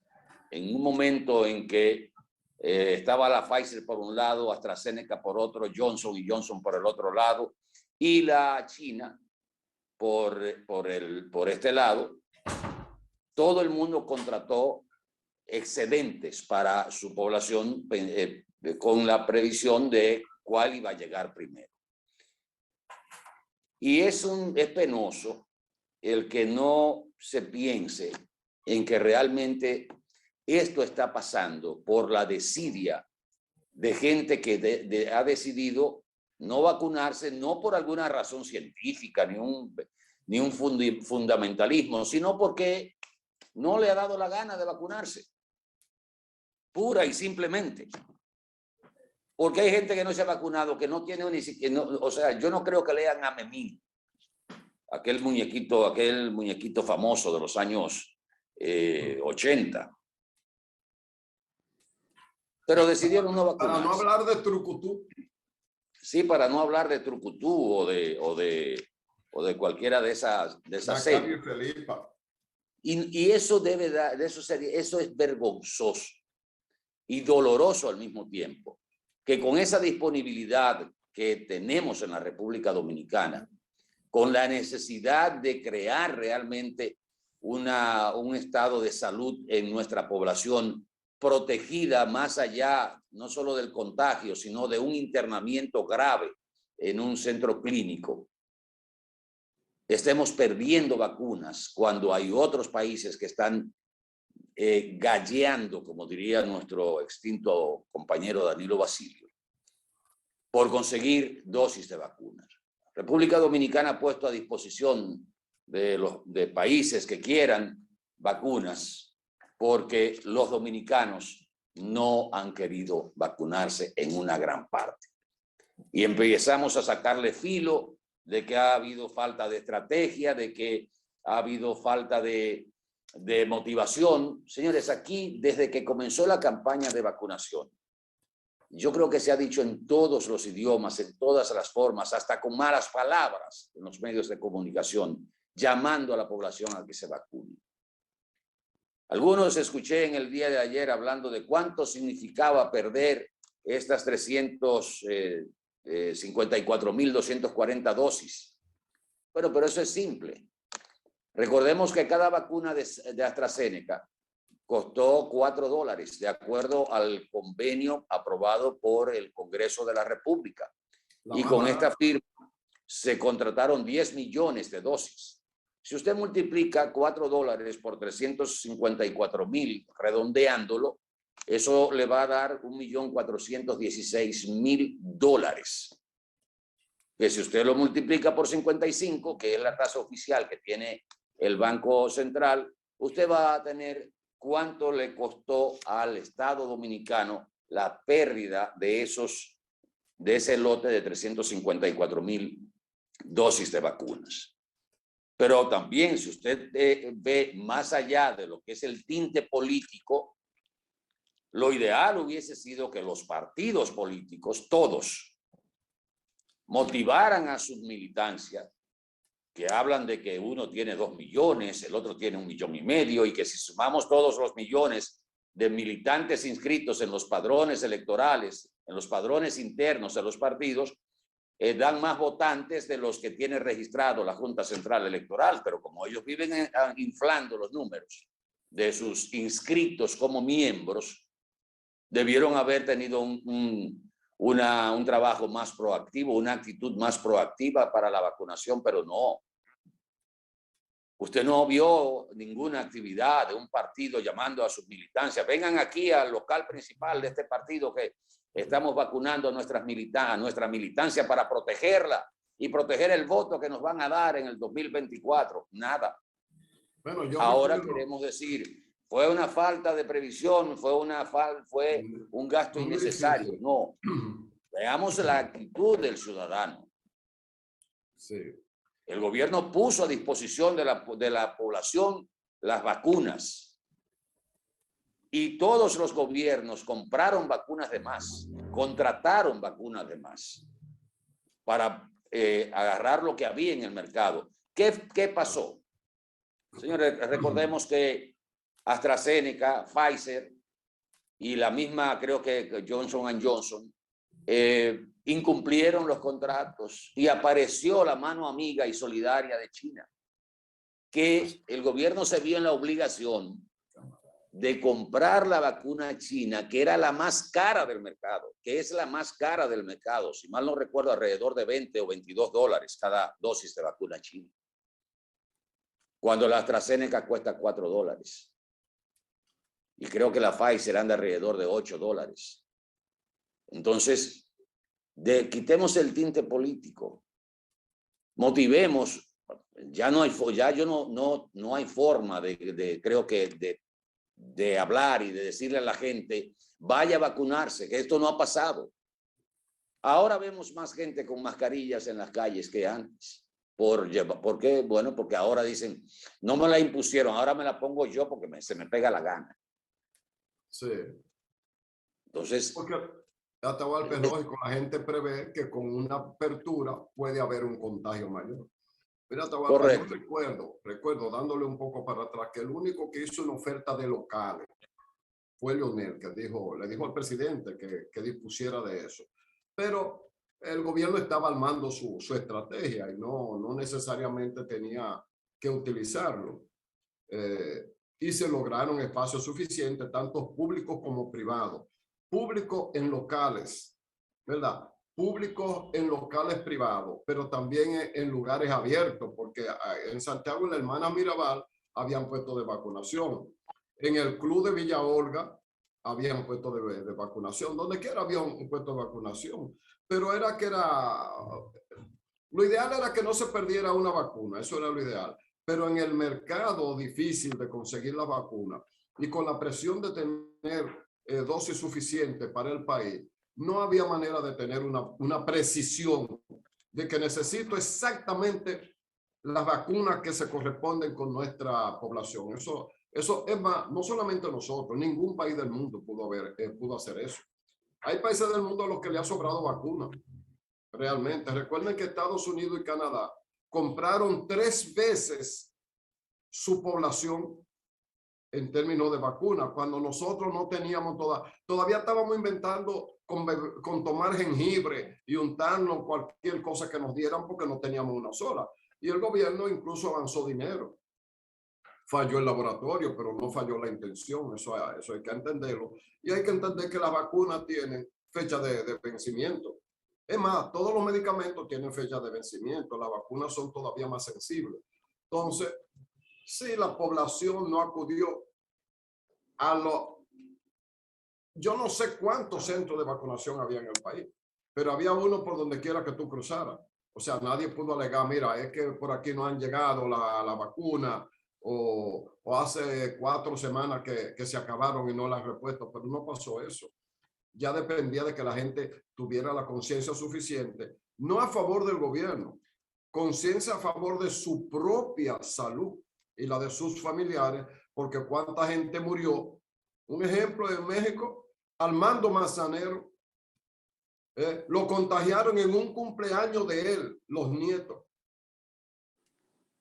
en un momento en que estaba la Pfizer por un lado, AstraZeneca por otro, Johnson & Johnson por el otro lado, y la China por este lado, todo el mundo contrató excedentes para su población con la previsión de cuál iba a llegar primero. Y es penoso el que no se piense en que realmente esto está pasando por la desidia de gente que ha decidido no vacunarse, no por alguna razón científica ni un fundamentalismo, sino porque no le ha dado la gana de vacunarse, pura y simplemente. Porque hay gente que no se ha vacunado, que no tiene ni siquiera, o sea, yo no creo que lean a Memín, aquel muñequito famoso de los años 80. Pero decidieron no vacunarse. Para no hablar de trucutú. Sí, para no hablar de trucutú o de cualquiera de esas series. Y eso eso es vergonzoso y doloroso al mismo tiempo, que con esa disponibilidad que tenemos en la República Dominicana, con la necesidad de crear realmente un estado de salud en nuestra población protegida más allá, no solo del contagio, sino de un internamiento grave en un centro clínico, estemos perdiendo vacunas cuando hay otros países que están galleando, como diría nuestro extinto compañero Danilo Basilio, por conseguir dosis de vacunas. República Dominicana ha puesto a disposición de países que quieran vacunas porque los dominicanos no han querido vacunarse en una gran parte. Y empezamos a sacarle filo de que ha habido falta de estrategia, de que ha habido falta de motivación. Señores, aquí desde que comenzó la campaña de vacunación, yo creo que se ha dicho en todos los idiomas, en todas las formas, hasta con malas palabras en los medios de comunicación, llamando a la población a que se vacune. Algunos escuché en el día de ayer hablando de cuánto significaba perder estas 354.240 dosis. Bueno, pero eso es simple. Recordemos que cada vacuna de AstraZeneca costó $4, de acuerdo al convenio aprobado por el Congreso de la República. Y con esta firma se contrataron 10 millones de dosis. Si usted multiplica $4 por 354.000, redondeándolo, eso le va a dar $1.416.000. Que si usted lo multiplica por 55, que es la tasa oficial que tiene el Banco Central, usted va a tener cuánto le costó al Estado Dominicano la pérdida de ese lote de 354.000 dosis de vacunas. Pero también, si usted ve más allá de lo que es el tinte político, lo ideal hubiese sido que los partidos políticos, todos, motivaran a sus militancias, que hablan de que uno tiene 2 millones, el otro tiene 1,5 millones, y que si sumamos todos los millones de militantes inscritos en los padrones electorales, en los padrones internos de los partidos, dan más votantes de los que tiene registrado la Junta Central Electoral, pero como ellos viven inflando los números de sus inscritos como miembros, debieron haber tenido un trabajo más proactivo, una actitud más proactiva para la vacunación, pero no. Usted no vio ninguna actividad de un partido llamando a sus militancias. Vengan aquí al local principal de este partido que estamos vacunando a nuestra militancia para protegerla y proteger el voto que nos van a dar en el 2024. Nada. Bueno, ahora queremos decir, fue una falta de previsión, fue un gasto innecesario. No. Veamos la actitud del ciudadano. Sí. El gobierno puso a disposición de la población las vacunas. Y todos los gobiernos compraron vacunas de más, contrataron vacunas de más para agarrar lo que había en el mercado. ¿Qué pasó? Señores, recordemos que AstraZeneca, Pfizer y la misma, creo que Johnson & Johnson, incumplieron los contratos y apareció la mano amiga y solidaria de China, que el gobierno se vio en la obligación de comprar la vacuna china, que era la más cara del mercado, que es la más cara del mercado, si mal no recuerdo, alrededor de $20 o $22 cada dosis de vacuna china, cuando la AstraZeneca cuesta $4. Y creo que la Pfizer anda alrededor de $8. Entonces, quitemos el tinte político, motivemos, ya no hay forma creo que de hablar y de decirle a la gente, vaya a vacunarse, que esto no ha pasado. Ahora vemos más gente con mascarillas en las calles que antes. ¿Por qué? Bueno, porque ahora dicen, no me la impusieron, ahora me la pongo yo porque se me pega la gana. Sí. Entonces, porque Atahualpa, es lógico, la gente prevé que con una apertura puede haber un contagio mayor. Mira, Atahualpa, yo recuerdo, dándole un poco para atrás, que el único que hizo una oferta de locales fue Leonel, que le dijo al presidente que dispusiera de eso. Pero el gobierno estaba armando su estrategia y no necesariamente tenía que utilizarlo. Y se lograron espacios suficientes, tanto públicos como privados. Públicos en locales, ¿verdad? Públicos en locales privados, pero también en lugares abiertos, porque en Santiago, en la Hermana Mirabal, habían puestos de vacunación. En el club de Villa Olga había un puesto de vacunación. Donde quiera había un puesto de vacunación. Pero lo ideal era que no se perdiera una vacuna. Eso era lo ideal. Pero en el mercado difícil de conseguir la vacuna y con la presión de tener dosis suficiente para el país, no había manera de tener una precisión de que necesito exactamente las vacunas que se corresponden con nuestra población. Eso es más, no solamente nosotros, ningún país del mundo pudo hacer eso. Hay países del mundo a los que le ha sobrado vacunas, realmente. Recuerden que Estados Unidos y Canadá compraron 3 veces su población en términos de vacunas, cuando nosotros no teníamos todavía estábamos inventando con tomar jengibre y untarnos cualquier cosa que nos dieran porque no teníamos una sola. Y el gobierno incluso avanzó dinero. Falló el laboratorio, pero no falló la intención. Eso hay que entenderlo. Y hay que entender que las vacunas tienen fecha de vencimiento. Es más, todos los medicamentos tienen fecha de vencimiento. Las vacunas son todavía más sensibles. Entonces, si la población no acudió yo no sé cuántos centros de vacunación había en el país, pero había uno por donde quiera que tú cruzaras. O sea, nadie pudo alegar, mira, es que por aquí no han llegado la vacuna o hace 4 semanas que se acabaron y no la han repuesto, pero no pasó eso. Ya dependía de que la gente tuviera la conciencia suficiente, no a favor del gobierno, conciencia a favor de su propia salud y la de sus familiares, porque cuánta gente murió. Un ejemplo en México, Armando Manzanero, lo contagiaron en un cumpleaños de él, los nietos,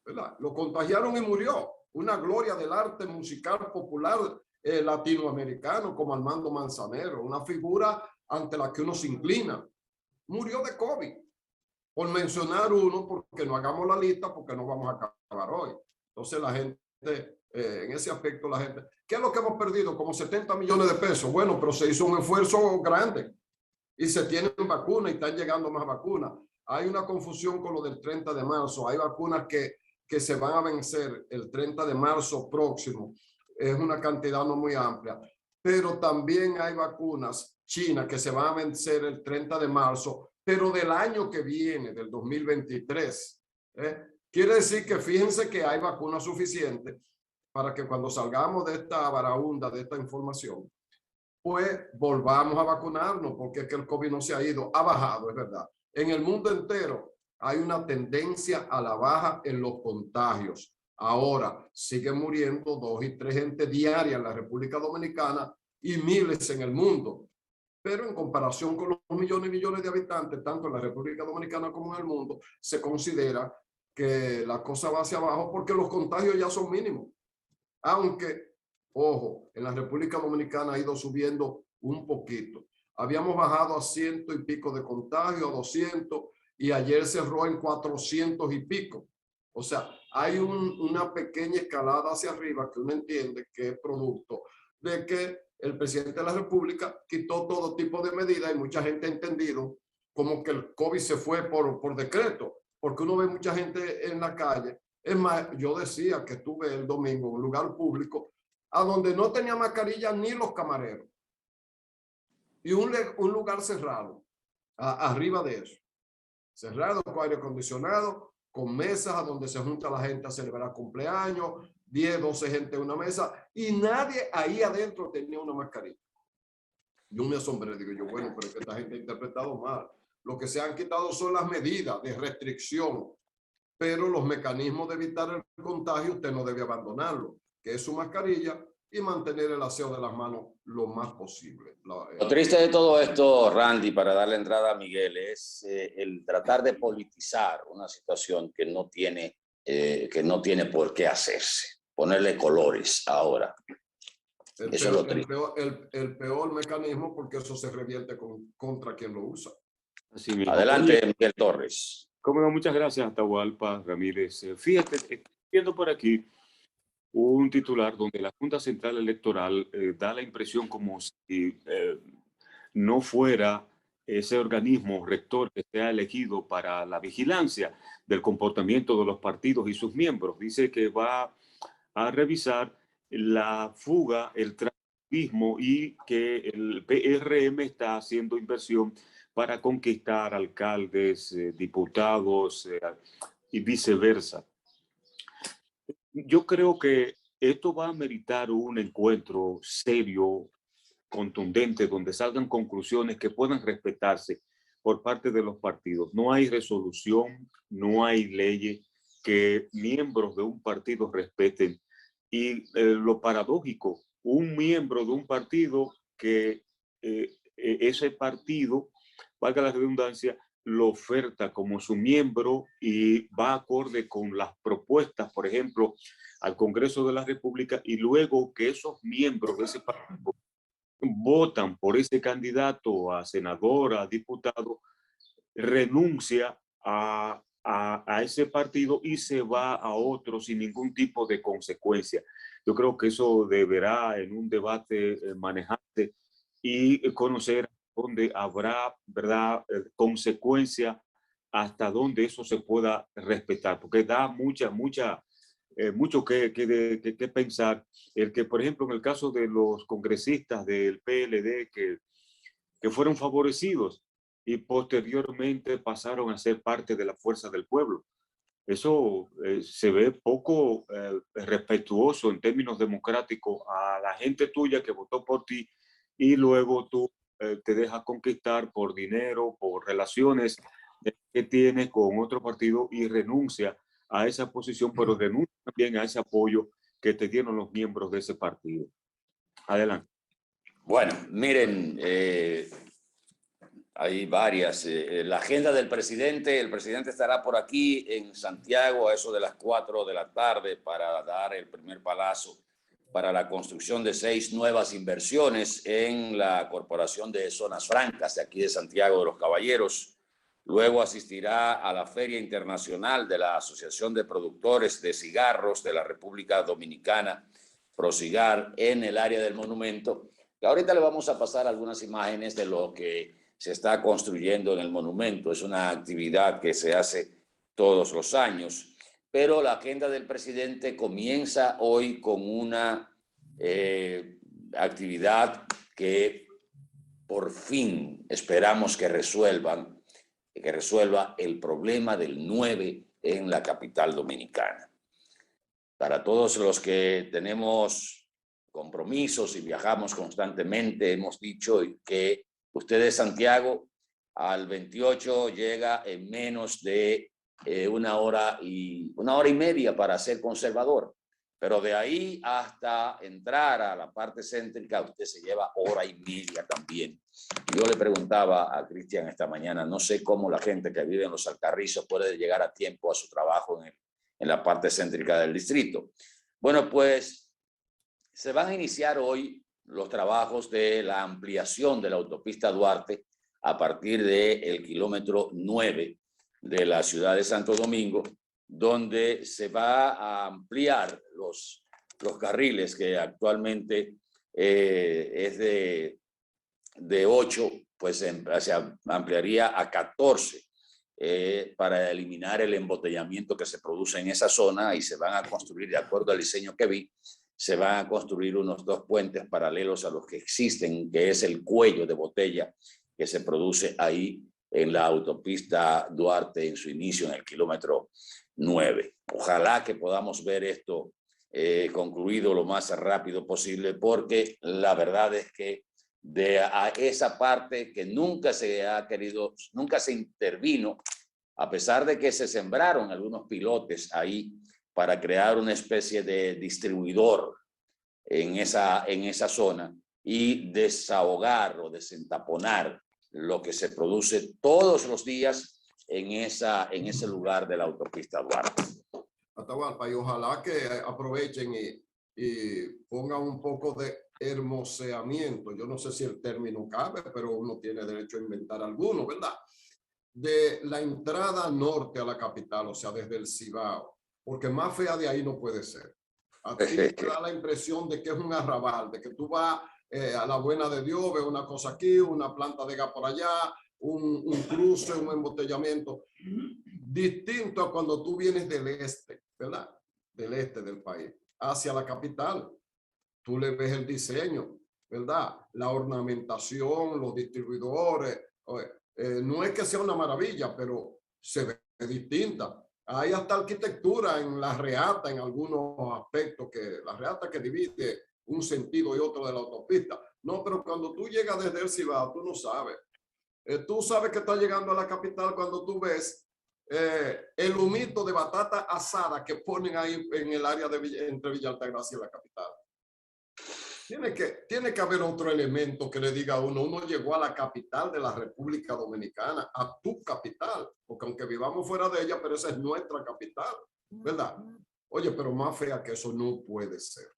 ¿verdad? Lo contagiaron y murió. Una gloria del arte musical popular latinoamericano como Armando Manzanero, una figura ante la que uno se inclina. Murió de COVID, por mencionar uno, porque no hagamos la lista, porque no vamos a acabar hoy. Entonces la gente, en ese aspecto la gente, ¿qué es lo que hemos perdido? Como 70 millones de pesos. Bueno, pero se hizo un esfuerzo grande y se tienen vacunas y están llegando más vacunas. Hay una confusión con lo del 30 de marzo. Hay vacunas que se van a vencer el 30 de marzo próximo. Es una cantidad no muy amplia. Pero también hay vacunas chinas que se van a vencer el 30 de marzo, pero del año que viene, del 2023. Quiere decir que fíjense que hay vacunas suficientes para que cuando salgamos de esta varaunda, de esta información, pues volvamos a vacunarnos, porque es que el COVID no se ha ido, ha bajado, es verdad. En el mundo entero hay una tendencia a la baja en los contagios. Ahora siguen muriendo 2 y 3 gente diaria en la República Dominicana y miles en el mundo. Pero en comparación con los millones y millones de habitantes, tanto en la República Dominicana como en el mundo, se considera que la cosa va hacia abajo porque los contagios ya son mínimos. Aunque, ojo, en la República Dominicana ha ido subiendo un poquito. Habíamos bajado a 100 y pico de contagios, a 200, y ayer cerró en 400 y pico. O sea, hay una pequeña escalada hacia arriba que uno entiende que es producto de que el presidente de la República quitó todo tipo de medidas y mucha gente ha entendido como que el COVID se fue por decreto, porque uno ve mucha gente en la calle. Es más, yo decía que estuve el domingo en un lugar público a donde no tenía mascarilla ni los camareros. Y un lugar cerrado, arriba de eso. Cerrado, con aire acondicionado, con mesas a donde se junta la gente a celebrar cumpleaños, 10, 12 gente en una mesa, y nadie ahí adentro tenía una mascarilla. Yo me asombré, digo yo, bueno, pero es que esta gente ha interpretado mal. Lo que se han quitado son las medidas de restricción, pero los mecanismos de evitar el contagio usted no debe abandonarlo, que es su mascarilla y mantener el aseo de las manos lo más posible. Lo triste de todo esto, Randy, para darle entrada a Miguel, es el tratar de politizar una situación que no tiene por qué hacerse. Ponerle colores ahora. Eso es lo triste. El peor mecanismo, porque eso se revierte contra quien lo usa. Así mismo. Adelante, Miguel Torres. Como no, muchas gracias, Atahualpa Ramírez. Fíjate, estoy viendo por aquí un titular donde la Junta Central Electoral da la impresión como si no fuera ese organismo rector que se ha elegido para la vigilancia del comportamiento de los partidos y sus miembros. Dice que va a revisar la fuga, el tránsito y que el PRM está haciendo inversión para conquistar alcaldes, diputados y viceversa. Yo creo que esto va a meritar un encuentro serio, contundente, donde salgan conclusiones que puedan respetarse por parte de los partidos. No hay resolución, no hay leyes que miembros de un partido respeten. Y lo paradójico, un miembro de un partido que ese partido, valga la redundancia, lo oferta como su miembro y va acorde con las propuestas, por ejemplo, al Congreso de la República, y luego que esos miembros de ese partido votan por ese candidato a senador, a diputado, renuncia a ese partido y se va a otro sin ningún tipo de consecuencia. Yo creo que eso deberá en un debate manejarse y conocer dónde habrá, ¿verdad?, consecuencia, hasta dónde eso se pueda respetar, porque da mucho que pensar. El que, por ejemplo, en el caso de los congresistas del PLD que fueron favorecidos y posteriormente pasaron a ser parte de la fuerza del pueblo. Eso se ve poco respetuoso en términos democráticos a la gente tuya que votó por ti y luego tú te dejas conquistar por dinero, por relaciones que tienes con otro partido y renuncia a esa posición, pero renuncia también a ese apoyo que te dieron los miembros de ese partido. Adelante. Bueno, miren, hay varias. La agenda del presidente, el presidente estará por aquí en Santiago a eso de las 4 de la tarde para dar el primer palazo para la construcción de 6 nuevas inversiones en la Corporación de Zonas Francas de aquí de Santiago de los Caballeros. Luego asistirá a la Feria Internacional de la Asociación de Productores de Cigarros de la República Dominicana, Procigar, en el área del monumento. Y ahorita le vamos a pasar algunas imágenes de lo que se está construyendo en el monumento. Es una actividad que se hace todos los años. Pero la agenda del presidente comienza hoy con una actividad que por fin esperamos que resuelva el problema del 9 en la capital dominicana. Para todos los que tenemos compromisos y viajamos constantemente, hemos dicho que usted de Santiago al 28 llega en menos de una hora y media para ser conservador, pero de ahí hasta entrar a la parte céntrica usted se lleva hora y media también. Yo le preguntaba a Cristian esta mañana, no sé cómo la gente que vive en los Alcarrizos puede llegar a tiempo a su trabajo en la parte céntrica del distrito. Bueno, pues se van a iniciar hoy los trabajos de la ampliación de la autopista Duarte a partir del kilómetro 9 de la ciudad de Santo Domingo, donde se va a ampliar los carriles que actualmente es de 8, pues se ampliaría a 14 para eliminar el embotellamiento que se produce en esa zona, y se van a construir, de acuerdo al diseño que vi, se van a construir unos 2 puentes paralelos a los que existen, que es el cuello de botella que se produce ahí en la autopista Duarte en su inicio en el kilómetro 9. Ojalá que podamos ver esto concluido lo más rápido posible, porque la verdad es que de esa parte que nunca se intervino, a pesar de que se sembraron algunos pilotes ahí para crear una especie de distribuidor en esa zona y desahogar o desentaponar lo que se produce todos los días en ese lugar de la autopista Duarte. Atahualpa, y ojalá que aprovechen y pongan un poco de hermoseamiento. Yo no sé si el término cabe, pero uno tiene derecho a inventar alguno, ¿verdad? De la entrada norte a la capital, o sea, desde el Cibao, porque más fea de ahí no pude ser. A ti te da la impresión de que es un arrabal, de que tú vas a la Buena de Dios, ves una cosa aquí, una planta de gas por allá, un cruce, un embotellamiento. Distinto a cuando tú vienes del este, ¿verdad? Del este del país, hacia la capital. tú le ves el diseño, ¿verdad? La ornamentación, los distribuidores. No es que sea una maravilla, pero se ve distinta. Hay hasta arquitectura en la reata, en algunos aspectos, que la reata que divide un sentido y otro de la autopista. No, pero cuando tú llegas desde el Cibao, tú no sabes. Tú sabes que estás llegando a la capital cuando tú ves el humito de batata asada que ponen ahí en el área de entre Villa Altagracia y la capital. Tiene que haber otro elemento que le diga a uno llegó a la capital de la República Dominicana, a tu capital, porque aunque vivamos fuera de ella, pero esa es nuestra capital, ¿verdad? Oye, pero más fea que eso no puede ser.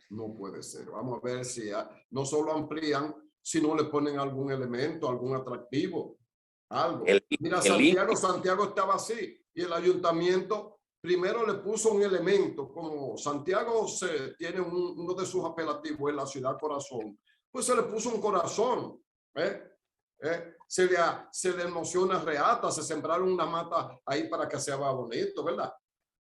No puede ser. Vamos a ver si no solo amplían, sino le ponen algún elemento, algún atractivo, algo. Mira, Santiago estaba así y el ayuntamiento primero le puso un elemento, como Santiago tiene uno de sus apelativos en la ciudad corazón, pues se le puso un corazón, se le emociona reata, se sembraron una mata ahí para que sea más bonito, ¿verdad?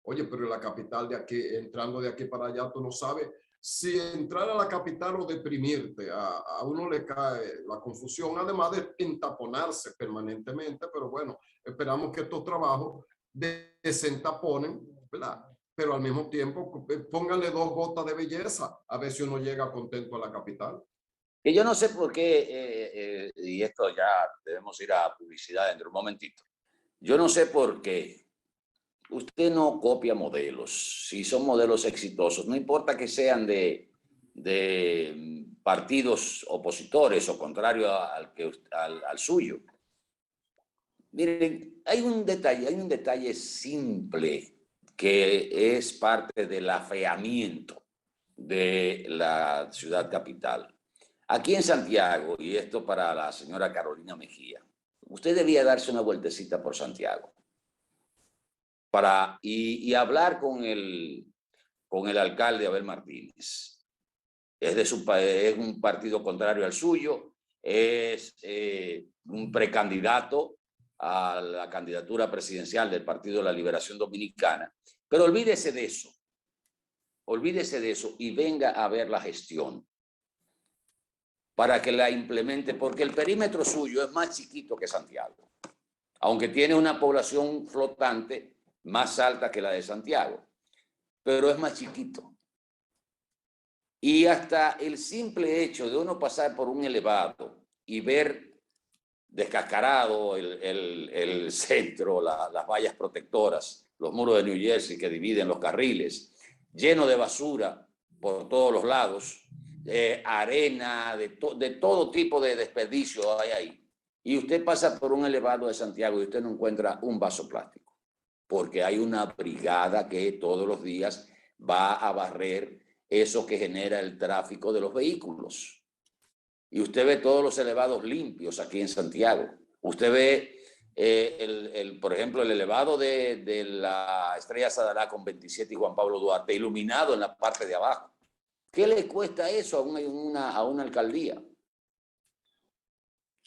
Oye, pero en la capital de aquí, entrando de aquí para allá, tú no sabes si entrar a la capital o deprimirte, a uno le cae la confusión, además de entaponarse permanentemente, pero bueno, esperamos que estos trabajos desentaponen, ¿verdad? Pero al mismo tiempo pónganle 2 gotas de belleza a ver si uno llega contento a la capital. Y yo no sé por qué, y esto ya debemos ir a publicidad dentro de un momentito, yo no sé por qué usted no copia modelos, si son modelos exitosos, no importa que sean de partidos opositores o contrarios al suyo. Miren, hay un detalle simple que es parte del afeamiento de la ciudad capital. Aquí en Santiago, y esto para la señora Carolina Mejía, usted debía darse una vueltecita por Santiago y hablar con el alcalde Abel Martínez. Es un partido contrario al suyo, es un precandidato a la candidatura presidencial del Partido de la Liberación Dominicana, pero olvídese de eso y venga a ver la gestión para que la implemente, porque el perímetro suyo es más chiquito que Santiago, aunque tiene una población flotante más alta que la de Santiago, pero es más chiquito. Y hasta el simple hecho de uno pasar por un elevado y ver descascarado el centro, las vallas protectoras, los muros de New Jersey que dividen los carriles, lleno de basura por todos los lados, arena, de todo tipo de desperdicio hay ahí. Y usted pasa por un elevado de Santiago y usted no encuentra un vaso plástico, porque hay una brigada que todos los días va a barrer eso que genera el tráfico de los vehículos. Y usted ve todos los elevados limpios aquí en Santiago. Usted ve, por ejemplo, el elevado de la Estrella Sadalá con 27 y Juan Pablo Duarte, iluminado en la parte de abajo. ¿Qué le cuesta eso a una alcaldía?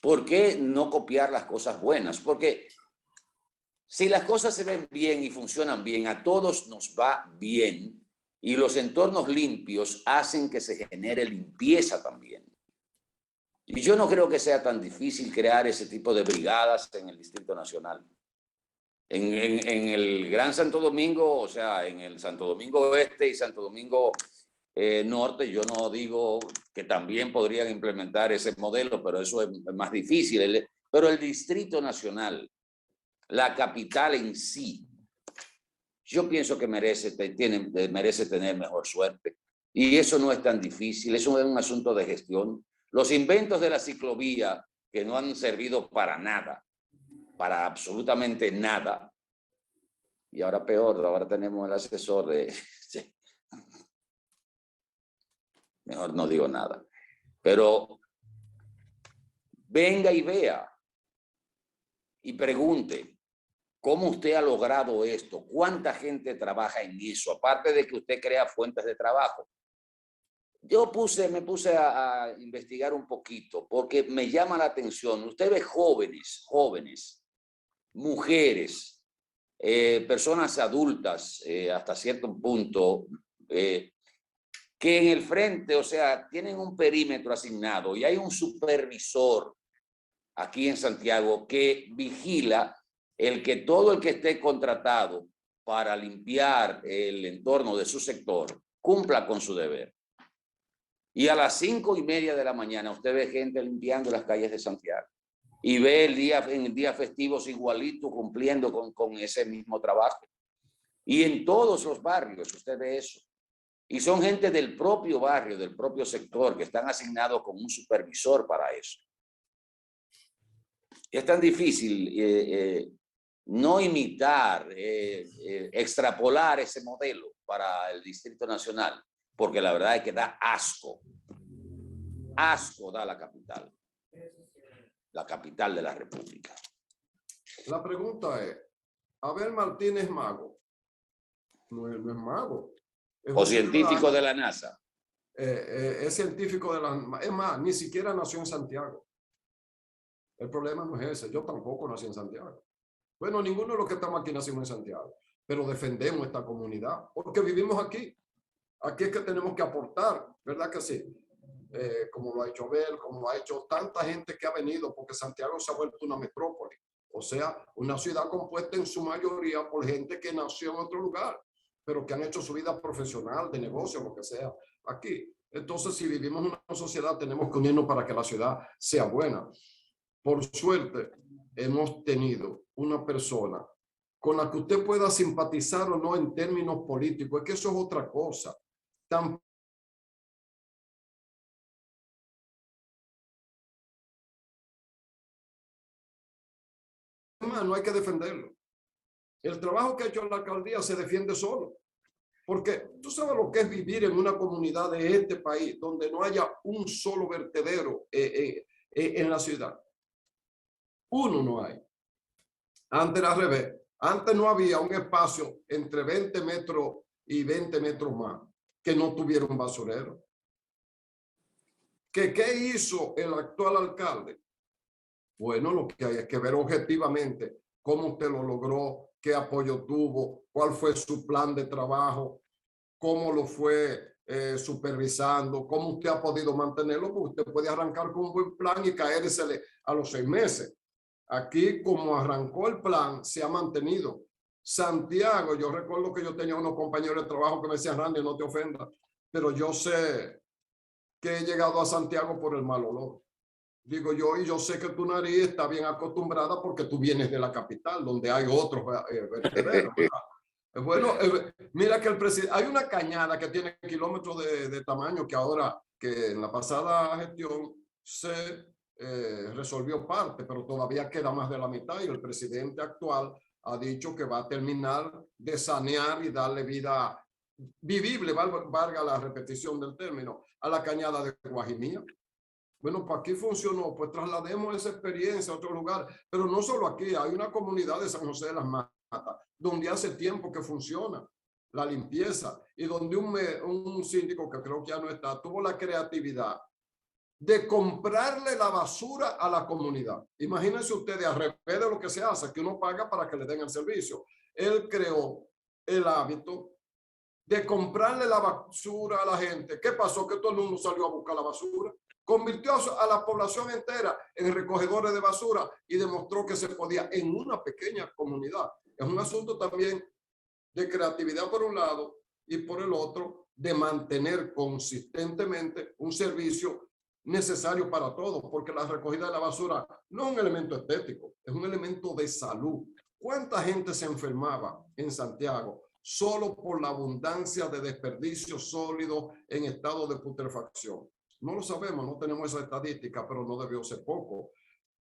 ¿Por qué no copiar las cosas buenas? Porque si las cosas se ven bien y funcionan bien, a todos nos va bien, y los entornos limpios hacen que se genere limpieza también. Y yo no creo que sea tan difícil crear ese tipo de brigadas en el Distrito Nacional. En el Gran Santo Domingo, o sea, en el Santo Domingo Oeste y Santo Domingo Norte, yo no digo que también podrían implementar ese modelo, pero eso es más difícil. Pero el Distrito Nacional, la capital en sí, yo pienso que merece tener mejor suerte. Y eso no es tan difícil, eso es un asunto de gestión. Los inventos de la ciclovía que no han servido para nada, para absolutamente nada. Y ahora peor, ahora tenemos el asesor de... Mejor no digo nada. Pero venga y vea y pregunte, ¿cómo usted ha logrado esto? ¿Cuánta gente trabaja en eso? Aparte de que usted crea fuentes de trabajo. Yo me puse a investigar un poquito porque me llama la atención. Usted ve jóvenes, mujeres, personas adultas hasta cierto punto, que en el frente, o sea, tienen un perímetro asignado y hay un supervisor aquí en Santiago que vigila todo el que esté contratado para limpiar el entorno de su sector cumpla con su deber. Y a las 5:30 de la mañana usted ve gente limpiando las calles de Santiago y ve en días festivos igualito cumpliendo con ese mismo trabajo. Y en todos los barrios usted ve eso. Y son gente del propio barrio, del propio sector, que están asignados con un supervisor para eso. Es tan difícil no imitar, extrapolar ese modelo para el Distrito Nacional, porque la verdad es que da asco. Asco da la capital de la República. La pregunta es, Abel Martínez Mago. No es mago. O científico de la NASA. Es científico de la NASA. Es más, ni siquiera nació en Santiago. El problema no es ese. Yo tampoco nací en Santiago. Bueno, ninguno de los que estamos aquí nacimos en Santiago. Pero defendemos esta comunidad porque vivimos aquí. Aquí es que tenemos que aportar, ¿verdad que sí? Como lo ha hecho Abel, como lo ha hecho tanta gente que ha venido, porque Santiago se ha vuelto una metrópoli. O sea, una ciudad compuesta en su mayoría por gente que nació en otro lugar, pero que han hecho su vida profesional, de negocio, lo que sea, aquí. Entonces, si vivimos en una sociedad, tenemos que unirnos para que la ciudad sea buena. Por suerte, hemos tenido una persona con la que usted pueda simpatizar o no en términos políticos. Es que eso es otra cosa. No hay que defenderlo. El trabajo que ha hecho la alcaldía se defiende solo. Porque tú sabes lo que es vivir en una comunidad de este país donde no haya un solo vertedero en la ciudad. Uno no hay. Antes era al revés. Antes no había un espacio entre 20 metros y 20 metros más que no tuviera un basurero. ¿Qué hizo el actual alcalde? Bueno, lo que hay es que ver objetivamente cómo usted lo logró, qué apoyo tuvo, cuál fue su plan de trabajo, cómo lo fue supervisando, cómo usted ha podido mantenerlo, porque usted puede arrancar con un buen plan y caérsele a los 6 meses. Aquí, como arrancó el plan, se ha mantenido. Santiago, yo recuerdo que yo tenía unos compañeros de trabajo que me decían, Randy, no te ofendas, pero yo sé que he llegado a Santiago por el mal olor. Digo yo, y yo sé que tu nariz está bien acostumbrada porque tú vienes de la capital, donde hay otros vertederos. Bueno, mira que el presidente, hay una cañada que tiene kilómetros de tamaño que ahora, que en la pasada gestión se resolvió parte, pero todavía queda más de la mitad y el presidente actual ha dicho que va a terminar de sanear y darle vida vivible, valga la repetición del término, a la cañada de Guajimía. Bueno, pues aquí funcionó, pues traslademos esa experiencia a otro lugar, pero no solo aquí, hay una comunidad de San José de las Matas, donde hace tiempo que funciona la limpieza y donde un síndico que creo que ya no está, tuvo la creatividad de comprarle la basura a la comunidad. Imagínense ustedes, al revés de lo que se hace, que uno paga para que le den el servicio. Él creó el hábito de comprarle la basura a la gente. ¿Qué pasó? Que todo el mundo salió a buscar la basura. Convirtió a la población entera en recogedores de basura y demostró que se podía en una pequeña comunidad. Es un asunto también de creatividad por un lado y por el otro de mantener consistentemente un servicio necesario para todos, porque la recogida de la basura no es un elemento estético, es un elemento de salud. ¿Cuánta gente se enfermaba en Santiago solo por la abundancia de desperdicios sólidos en estado de putrefacción? No lo sabemos, no tenemos esa estadística, pero no debió ser poco.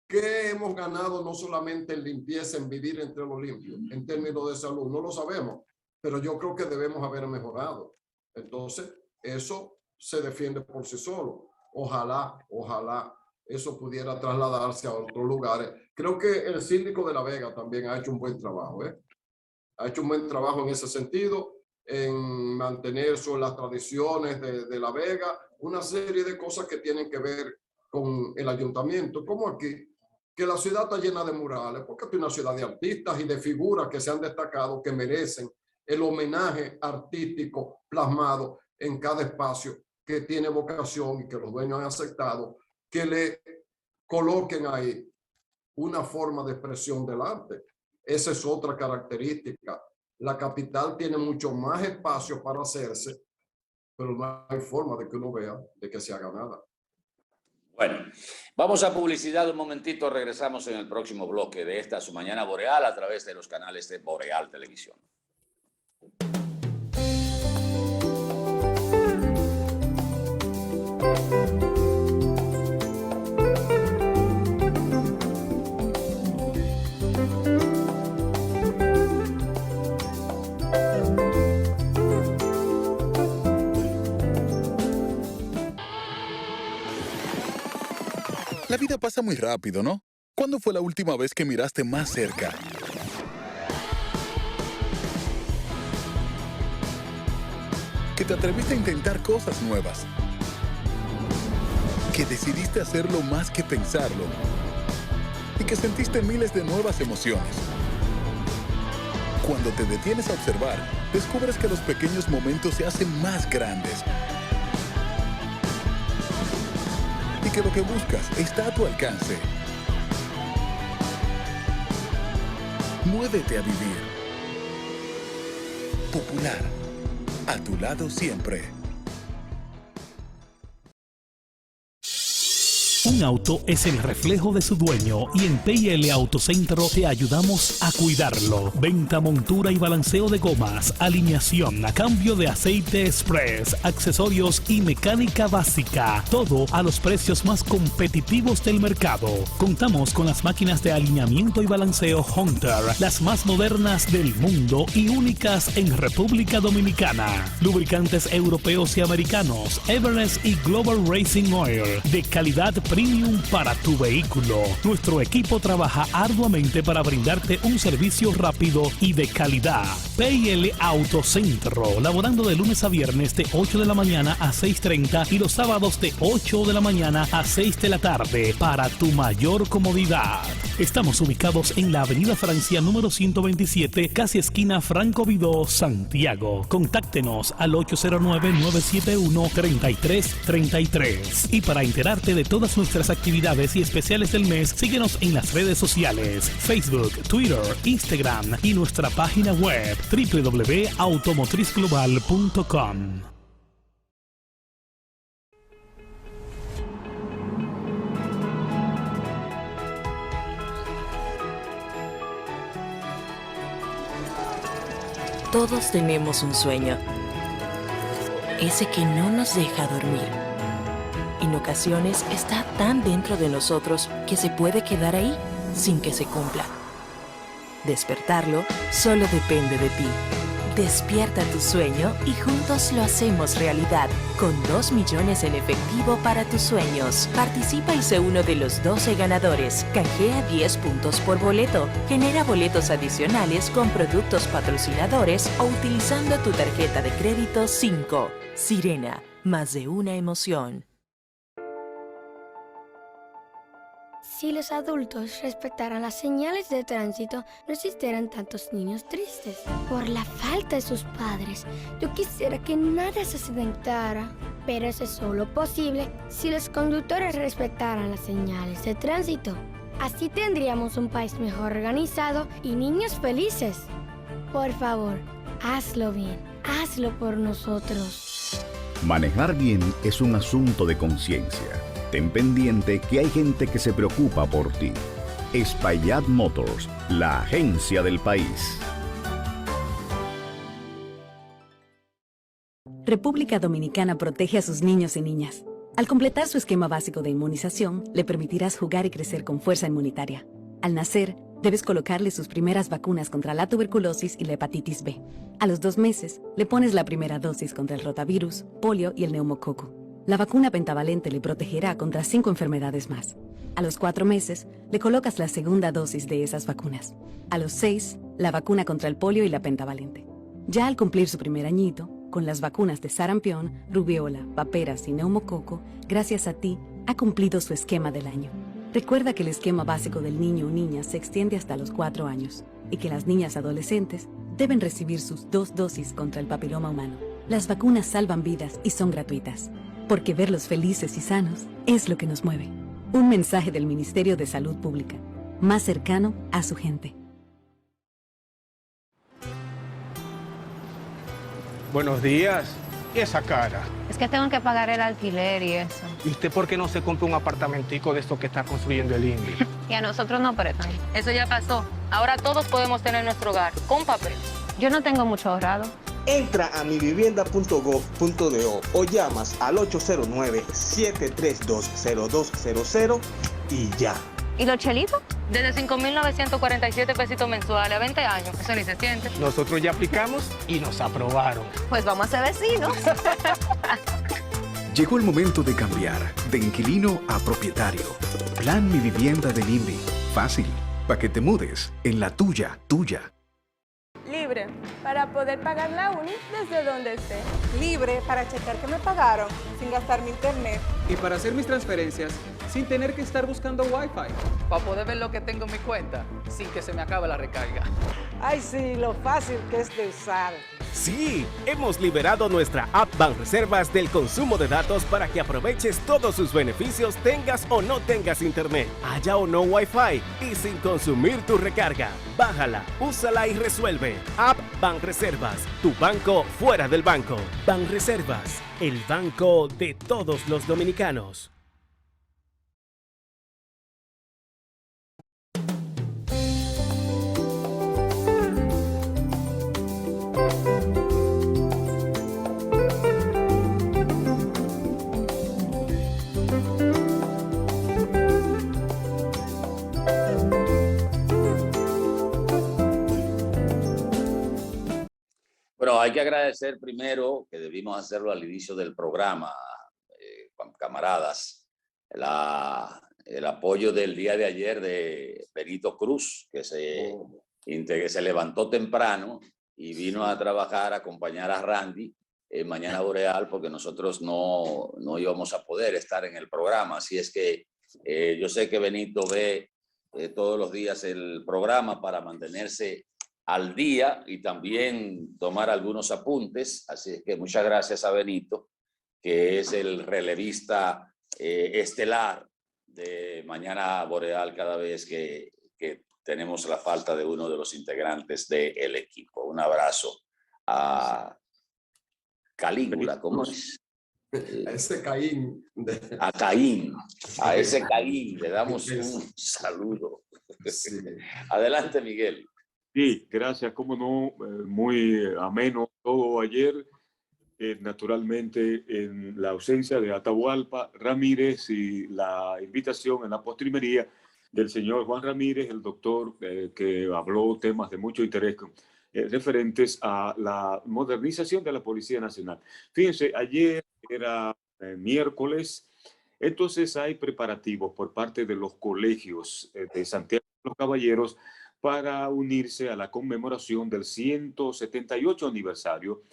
¿Qué hemos ganado no solamente en limpieza, en vivir entre los limpios, en términos de salud? No lo sabemos, pero yo creo que debemos haber mejorado. Entonces, eso se defiende por sí solo. Ojalá eso pudiera trasladarse a otros lugares. Creo que el síndico de La Vega también ha hecho un buen trabajo, ha hecho un buen trabajo en ese sentido, en mantener las tradiciones de La Vega, una serie de cosas que tienen que ver con el ayuntamiento, como aquí, que la ciudad está llena de murales, porque es una ciudad de artistas y de figuras que se han destacado, que merecen el homenaje artístico plasmado en cada espacio que tiene vocación y que los dueños han aceptado, que le coloquen ahí una forma de expresión del arte. Esa es otra característica. La capital tiene mucho más espacio para hacerse, pero no hay forma de que uno vea de que se haga nada. Bueno, vamos a publicidad un momentito, regresamos en el próximo bloque de esta su Mañana Boreal a través de los canales de Boreal Televisión. La vida pasa muy rápido, ¿no? ¿Cuándo fue la última vez que miraste más cerca? Que te atreviste a intentar cosas nuevas. Que decidiste hacerlo más que pensarlo. Y que sentiste miles de nuevas emociones. Cuando te detienes a observar, descubres que los pequeños momentos se hacen más grandes. Y que lo que buscas está a tu alcance. Muévete a vivir. Popular. A tu lado siempre. Un auto es el reflejo de su dueño y en P&L Autocentro te ayudamos a cuidarlo. Venta, montura y balanceo de gomas, alineación, cambio de aceite express, accesorios y mecánica básica. Todo a los precios más competitivos del mercado. Contamos con las máquinas de alineamiento y balanceo Hunter, las más modernas del mundo y únicas en República Dominicana. Lubricantes europeos y americanos, Everest y Global Racing Oil, de calidad premium para tu vehículo. Nuestro equipo trabaja arduamente para brindarte un servicio rápido y de calidad. P&L Autocentro, laborando de lunes a viernes de 8 de la mañana a 6:30 y los sábados de 8 de la mañana a 6 de la tarde para tu mayor comodidad. Estamos ubicados en la Avenida Francia número 127, casi esquina Franco Vidó, Santiago. Contáctenos al 809-971-3333. Y para enterarte de todas nuestras actividades y especiales del mes, síguenos en las redes sociales, Facebook, Twitter, Instagram y nuestra página web www.automotrizglobal.com. Todos tenemos un sueño, ese que no nos deja dormir. En ocasiones está tan dentro de nosotros que se puede quedar ahí sin que se cumpla. Despertarlo solo depende de ti. Despierta tu sueño y juntos lo hacemos realidad. Con 2 millones en efectivo para tus sueños. Participa y sé uno de los 12 ganadores. Canjea 10 puntos por boleto. Genera boletos adicionales con productos patrocinadores o utilizando tu tarjeta de crédito 5. Sirena, más de una emoción. Si los adultos respetaran las señales de tránsito, no existieran tantos niños tristes. Por la falta de sus padres, yo quisiera que nada se accidentara. Pero eso es solo posible si los conductores respetaran las señales de tránsito. Así tendríamos un país mejor organizado y niños felices. Por favor, hazlo bien. Hazlo por nosotros. Manejar bien es un asunto de conciencia. Ten pendiente que hay gente que se preocupa por ti. Espaillat Motors, la agencia del país. República Dominicana protege a sus niños y niñas. Al completar su esquema básico de inmunización, le permitirás jugar y crecer con fuerza inmunitaria. Al nacer, debes colocarle sus primeras vacunas contra la tuberculosis y la hepatitis B. A los 2 meses, le pones la primera dosis contra el rotavirus, polio y el neumococo. La vacuna pentavalente le protegerá contra 5 enfermedades más. A los 4 meses, le colocas la segunda dosis de esas vacunas. A los 6, la vacuna contra el polio y la pentavalente. Ya al cumplir su primer añito, con las vacunas de sarampión, rubiola, paperas y neumococo, gracias a ti, ha cumplido su esquema del año. Recuerda que el esquema básico del niño o niña se extiende hasta los 4 años y que las niñas adolescentes deben recibir sus 2 dosis contra el papiloma humano. Las vacunas salvan vidas y son gratuitas, porque verlos felices y sanos es lo que nos mueve. Un mensaje del Ministerio de Salud Pública, más cercano a su gente. Buenos días. ¿Y esa cara? Es que tengo que pagar el alquiler y eso. ¿Y usted por qué no se compra un apartamentico de estos que está construyendo el INVI? Y a nosotros no prestan. Eso ya pasó. Ahora todos podemos tener nuestro hogar con papel. Yo no tengo mucho ahorrado. Entra a mivivienda.gov.do o llamas al 809-732-0200 y ya. ¿Y los chelitos? Desde 5.947 pesitos mensuales a 20 años. Eso ni se siente. Nosotros ya aplicamos y nos aprobaron. Pues vamos a ser vecinos. Llegó el momento de cambiar de inquilino a propietario. Plan Mi Vivienda del INVI. Fácil, para que te mudes en la tuya. Libre, para poder pagar la uni desde donde esté. Libre para checar que me pagaron sin gastar mi internet. Y para hacer mis transferencias sin tener que estar buscando Wi-Fi. Para poder ver lo que tengo en mi cuenta sin que se me acabe la recarga. Ay, sí, lo fácil que es de usar. Sí, hemos liberado nuestra app Banreservas del consumo de datos para que aproveches todos sus beneficios tengas o no tengas internet, haya o no Wi-Fi y sin consumir tu recarga. Bájala, úsala y resuelve. App Banreservas, tu banco fuera del banco. Banreservas, el banco de todos los dominicanos. Bueno, hay que agradecer primero, que debimos hacerlo al inicio del programa, camaradas, el apoyo del día de ayer de Benito Cruz, que se levantó temprano y vino a trabajar, a acompañar a Randy en Mañana Boreal, porque nosotros no íbamos a poder estar en el programa. Así es que yo sé que Benito ve todos los días el programa para mantenerse al día y también tomar algunos apuntes. Así es que muchas gracias a Benito, que es el relevista estelar de Mañana Boreal cada vez que tenemos la falta de uno de los integrantes del equipo. Un abrazo a Calígula, ¿cómo es? A ese Caín. A Caín, a ese Caín le damos un saludo. Sí. Adelante, Miguel. Sí, gracias, cómo no, muy ameno todo ayer. Naturalmente, en la ausencia de Atahualpa Ramírez y la invitación en la postrimería del señor Juan Ramírez, el doctor que habló temas de mucho interés referentes a la modernización de la Policía Nacional. Fíjense, ayer era miércoles, entonces hay preparativos por parte de los colegios de Santiago de los Caballeros para unirse a la conmemoración del 178 aniversario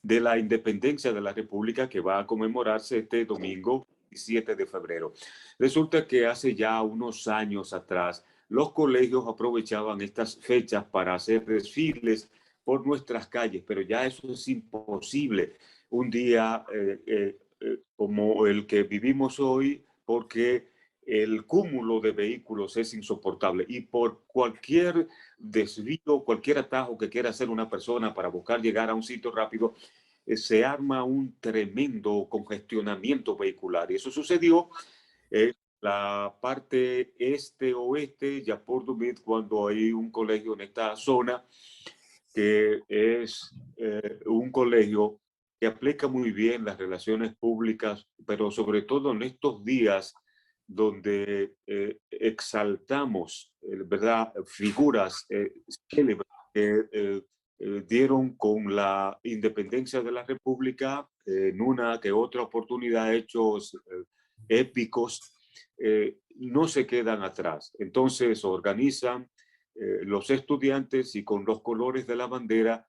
de la independencia de la República, que va a conmemorarse este domingo 17 de febrero. Resulta que hace ya unos años atrás los colegios aprovechaban estas fechas para hacer desfiles por nuestras calles, pero ya eso es imposible un día como el que vivimos hoy, porque el cúmulo de vehículos es insoportable y por cualquier desvío, cualquier atajo que quiera hacer una persona para buscar llegar a un sitio rápido, se arma un tremendo congestionamiento vehicular. Y eso sucedió en la parte este-oeste, ya por Dumit, cuando hay un colegio en esta zona, que es un colegio que aplica muy bien las relaciones públicas, pero sobre todo en estos días donde exaltamos, ¿verdad?, figuras célebres que dieron con la independencia de la República en una que otra oportunidad hechos épicos, no se quedan atrás. Entonces organizan los estudiantes y con los colores de la bandera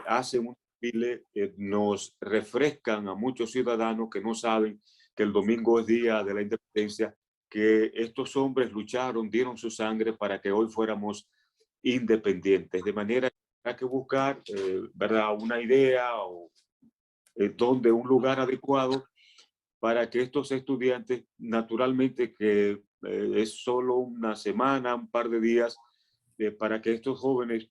hacen un desfile, nos refrescan a muchos ciudadanos que no saben que el domingo es día de la independencia, que estos hombres lucharon, dieron su sangre para que hoy fuéramos independientes. De manera que hay que buscar, ¿verdad?, una idea o donde un lugar adecuado para que estos estudiantes, naturalmente que es solo una semana, un par de días, para que estos jóvenes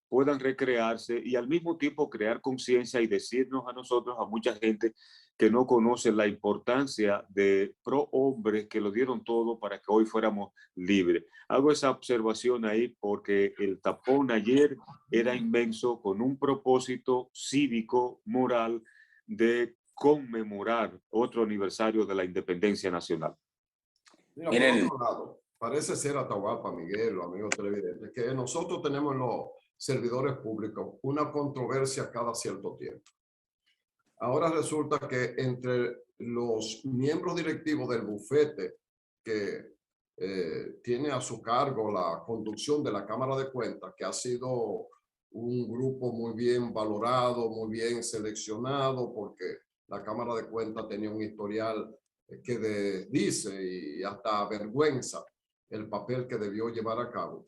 puedan recrearse y al mismo tiempo crear conciencia y decirnos a nosotros, a mucha gente que no conoce la importancia de prohombres que lo dieron todo para que hoy fuéramos libres. Hago esa observación ahí porque el tapón ayer era inmenso con un propósito cívico, moral, de conmemorar otro aniversario de la independencia nacional. Mira, por otro lado, parece ser, Atahualpa, Miguel, amigos televidentes, que nosotros tenemos en los servidores públicos una controversia cada cierto tiempo. Ahora resulta que entre los miembros directivos del bufete que tiene a su cargo la conducción de la Cámara de Cuentas, que ha sido un grupo muy bien valorado, muy bien seleccionado, porque la Cámara de Cuentas tenía un historial que dice y hasta avergüenza el papel que debió llevar a cabo.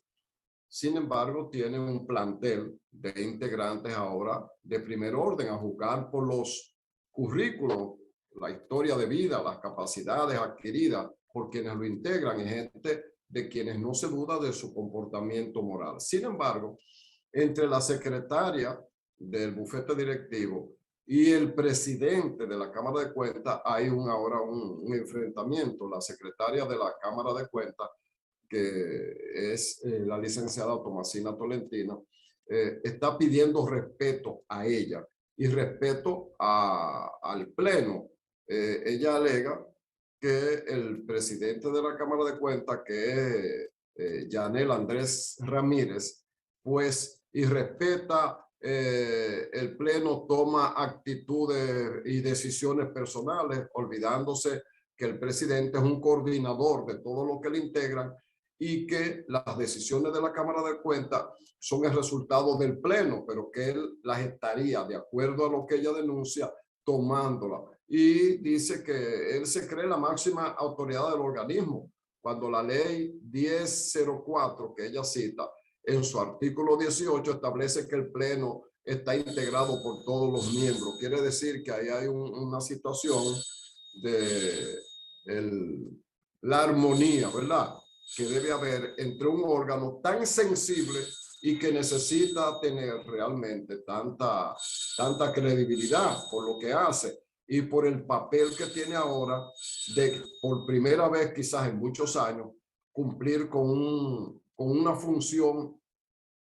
Sin embargo, tiene un plantel de integrantes ahora de primer orden a juzgar por los currículos, la historia de vida, las capacidades adquiridas por quienes lo integran y gente de quienes no se duda de su comportamiento moral. Sin embargo, entre la secretaria del bufete directivo y el presidente de la Cámara de Cuentas hay ahora un enfrentamiento. La secretaria de la Cámara de Cuentas, que es la licenciada Tomasina Tolentino, está pidiendo respeto a ella y respeto al Pleno. Ella alega que el presidente de la Cámara de Cuentas, que es Yanel Andrés Ramírez, pues irrespeta el Pleno, toma actitudes y decisiones personales, olvidándose que el presidente es un coordinador de todo lo que le integran y que las decisiones de la Cámara de Cuentas son el resultado del Pleno, pero que él las estaría, de acuerdo a lo que ella denuncia, tomándola. Y dice que él se cree la máxima autoridad del organismo, cuando la ley 1004 que ella cita, en su artículo 18 establece que el Pleno está integrado por todos los miembros. Quiere decir que ahí hay una situación de la armonía, ¿verdad?, que debe haber entre un órgano tan sensible y que necesita tener realmente tanta credibilidad por lo que hace y por el papel que tiene ahora de, por primera vez quizás en muchos años, cumplir con una función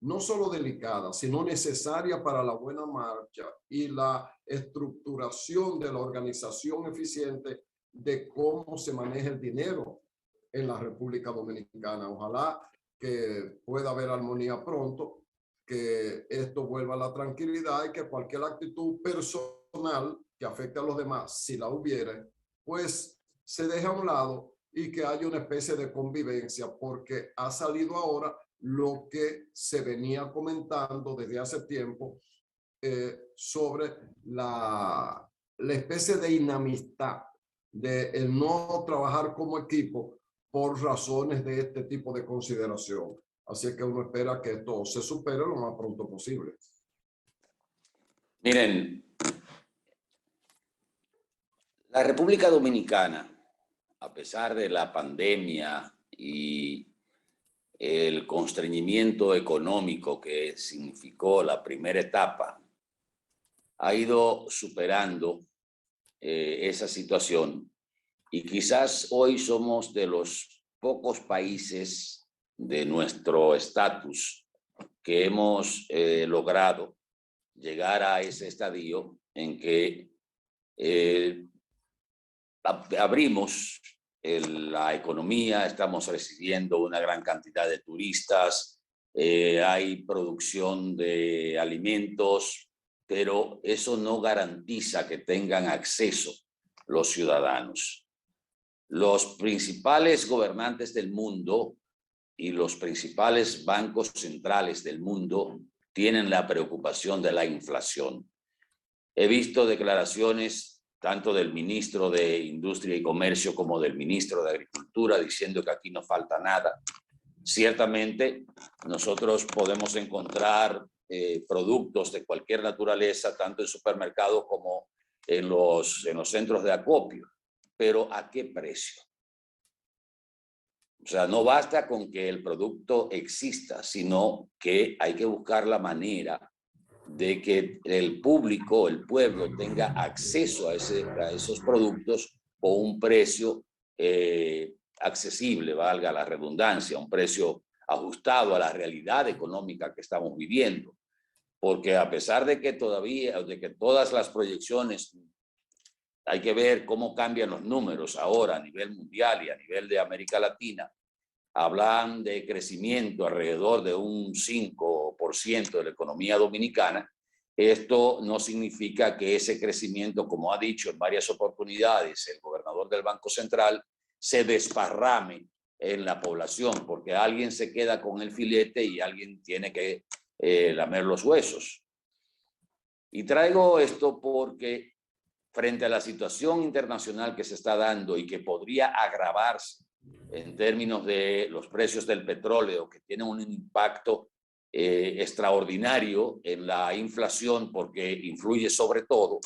no solo delicada, sino necesaria para la buena marcha y la estructuración de la organización eficiente de cómo se maneja el dinero en la República Dominicana. Ojalá que pueda haber armonía pronto, que esto vuelva a la tranquilidad y que cualquier actitud personal que afecte a los demás, si la hubiera, pues se deje a un lado y que haya una especie de convivencia, porque ha salido ahora lo que se venía comentando desde hace tiempo sobre la especie de inamistad, de el no trabajar como equipo por razones de este tipo de consideración. Así que uno espera que esto se supere lo más pronto posible. Miren, la República Dominicana, a pesar de la pandemia y el constreñimiento económico que significó la primera etapa, ha ido superando esa situación. Y quizás hoy somos de los pocos países de nuestro estatus que hemos logrado llegar a ese estadio en que abrimos la economía, estamos recibiendo una gran cantidad de turistas, hay producción de alimentos, pero eso no garantiza que tengan acceso los ciudadanos. Los principales gobernantes del mundo y los principales bancos centrales del mundo tienen la preocupación de la inflación. He visto declaraciones tanto del ministro de Industria y Comercio como del ministro de Agricultura diciendo que aquí no falta nada. Ciertamente, nosotros podemos encontrar productos de cualquier naturaleza, tanto en supermercados como en los centros de acopio. Pero ¿a qué precio? O sea, no basta con que el producto exista, sino que hay que buscar la manera de que el público, el pueblo, tenga acceso a esos productos por un precio accesible, valga la redundancia, un precio ajustado a la realidad económica que estamos viviendo. Porque a pesar de que todas las proyecciones, hay que ver cómo cambian los números ahora a nivel mundial y a nivel de América Latina, hablan de crecimiento alrededor de un 5% de la economía dominicana. Esto no significa que ese crecimiento, como ha dicho en varias oportunidades el gobernador del Banco Central, se desparrame en la población, porque alguien se queda con el filete y alguien tiene que lamer los huesos. Y traigo esto porque frente a la situación internacional que se está dando y que podría agravarse en términos de los precios del petróleo, que tienen un impacto extraordinario en la inflación porque influye sobre todo,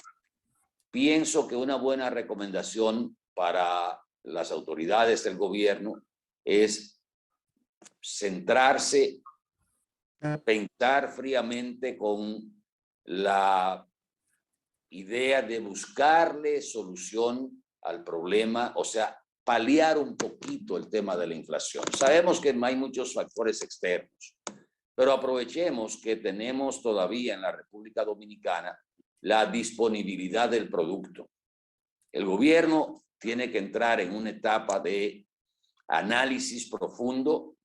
pienso que una buena recomendación para las autoridades del gobierno es centrarse, pensar fríamente con la idea de buscarle solución al problema, o sea, paliar un poquito el tema de la inflación. Sabemos que hay muchos factores externos, pero aprovechemos que tenemos todavía en la República Dominicana la disponibilidad del producto. El gobierno tiene que entrar en una etapa de análisis profundo,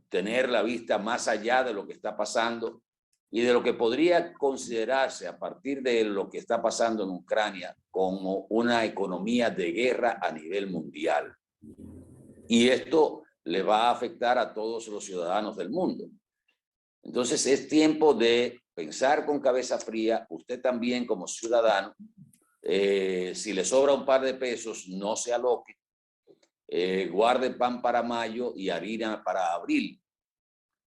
tener la vista más allá de lo que está pasando y de lo que podría considerarse a partir de lo que está pasando en Ucrania como una economía de guerra a nivel mundial. Y esto le va a afectar a todos los ciudadanos del mundo. Entonces es tiempo de pensar con cabeza fría, usted también como ciudadano, si le sobra un par de pesos, no se aloque, guarde pan para mayo y harina para abril,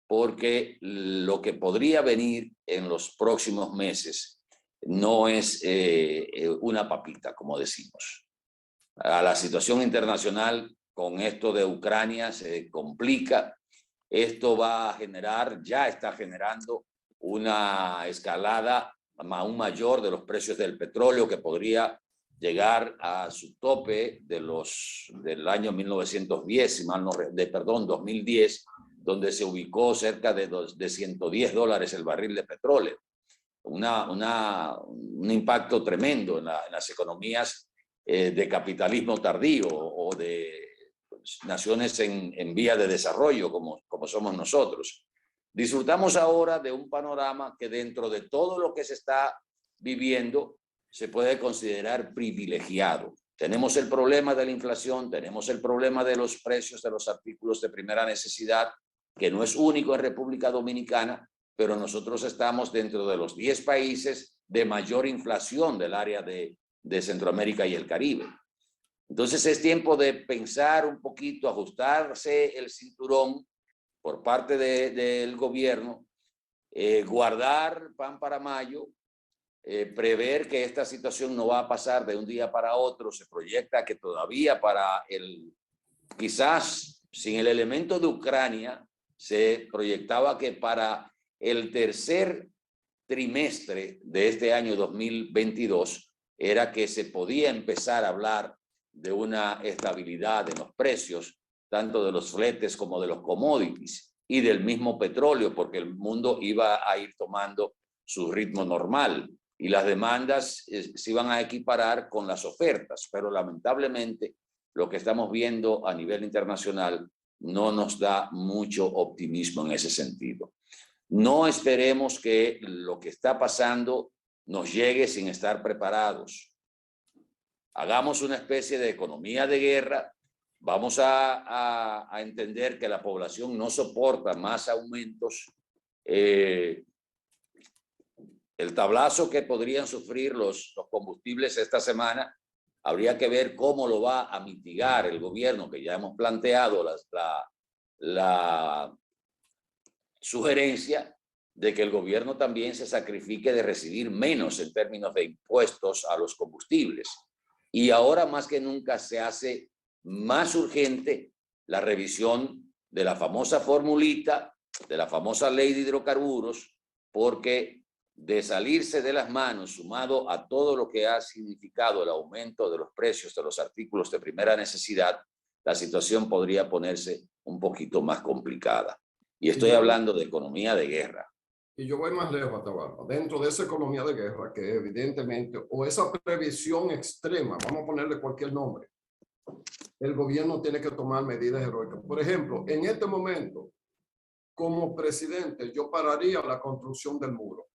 porque lo que podría venir en los próximos meses no es una papita, como decimos. La situación internacional con esto de Ucrania se complica. Esto va a generar, ya está generando una escalada aún mayor de los precios del petróleo que podría llegar a su tope del año 1910, 2010, donde se ubicó cerca de $110 el barril de petróleo. Un impacto tremendo en las economías de capitalismo tardío o de naciones en vía de desarrollo como somos nosotros. Disfrutamos ahora de un panorama que dentro de todo lo que se está viviendo se puede considerar privilegiado. Tenemos el problema de la inflación, tenemos el problema de los precios de los artículos de primera necesidad, que no es único en República Dominicana, pero nosotros estamos dentro de los 10 países de mayor inflación del área de Centroamérica y el Caribe. Entonces es tiempo de pensar un poquito, ajustarse el cinturón por parte del gobierno, guardar pan para mayo, prever que esta situación no va a pasar de un día para otro. Se proyecta que todavía quizás sin el elemento de Ucrania, se proyectaba que para el tercer trimestre de este año 2022 era que se podía empezar a hablar de una estabilidad en los precios, tanto de los fletes como de los commodities y del mismo petróleo, porque el mundo iba a ir tomando su ritmo normal y las demandas se iban a equiparar con las ofertas, pero lamentablemente lo que estamos viendo a nivel internacional no nos da mucho optimismo en ese sentido. No esperemos que lo que está pasando nos llegue sin estar preparados. Hagamos una especie de economía de guerra. Vamos a entender que la población no soporta más aumentos. El tablazo que podrían sufrir los combustibles esta semana, habría que ver cómo lo va a mitigar el gobierno, que ya hemos planteado la sugerencia de que el gobierno también se sacrifique de recibir menos en términos de impuestos a los combustibles. Y ahora más que nunca se hace más urgente la revisión de la famosa formulita, de la famosa ley de hidrocarburos, porque de salirse de las manos, sumado a todo lo que ha significado el aumento de los precios de los artículos de primera necesidad, la situación podría ponerse un poquito más complicada. Y estoy hablando de economía de guerra. Y yo voy más lejos, Atahualpa. Dentro de esa economía de guerra, que evidentemente, o esa previsión extrema, vamos a ponerle cualquier nombre, el gobierno tiene que tomar medidas heroicas. Por ejemplo, en este momento, como presidente, yo pararía la construcción del muro.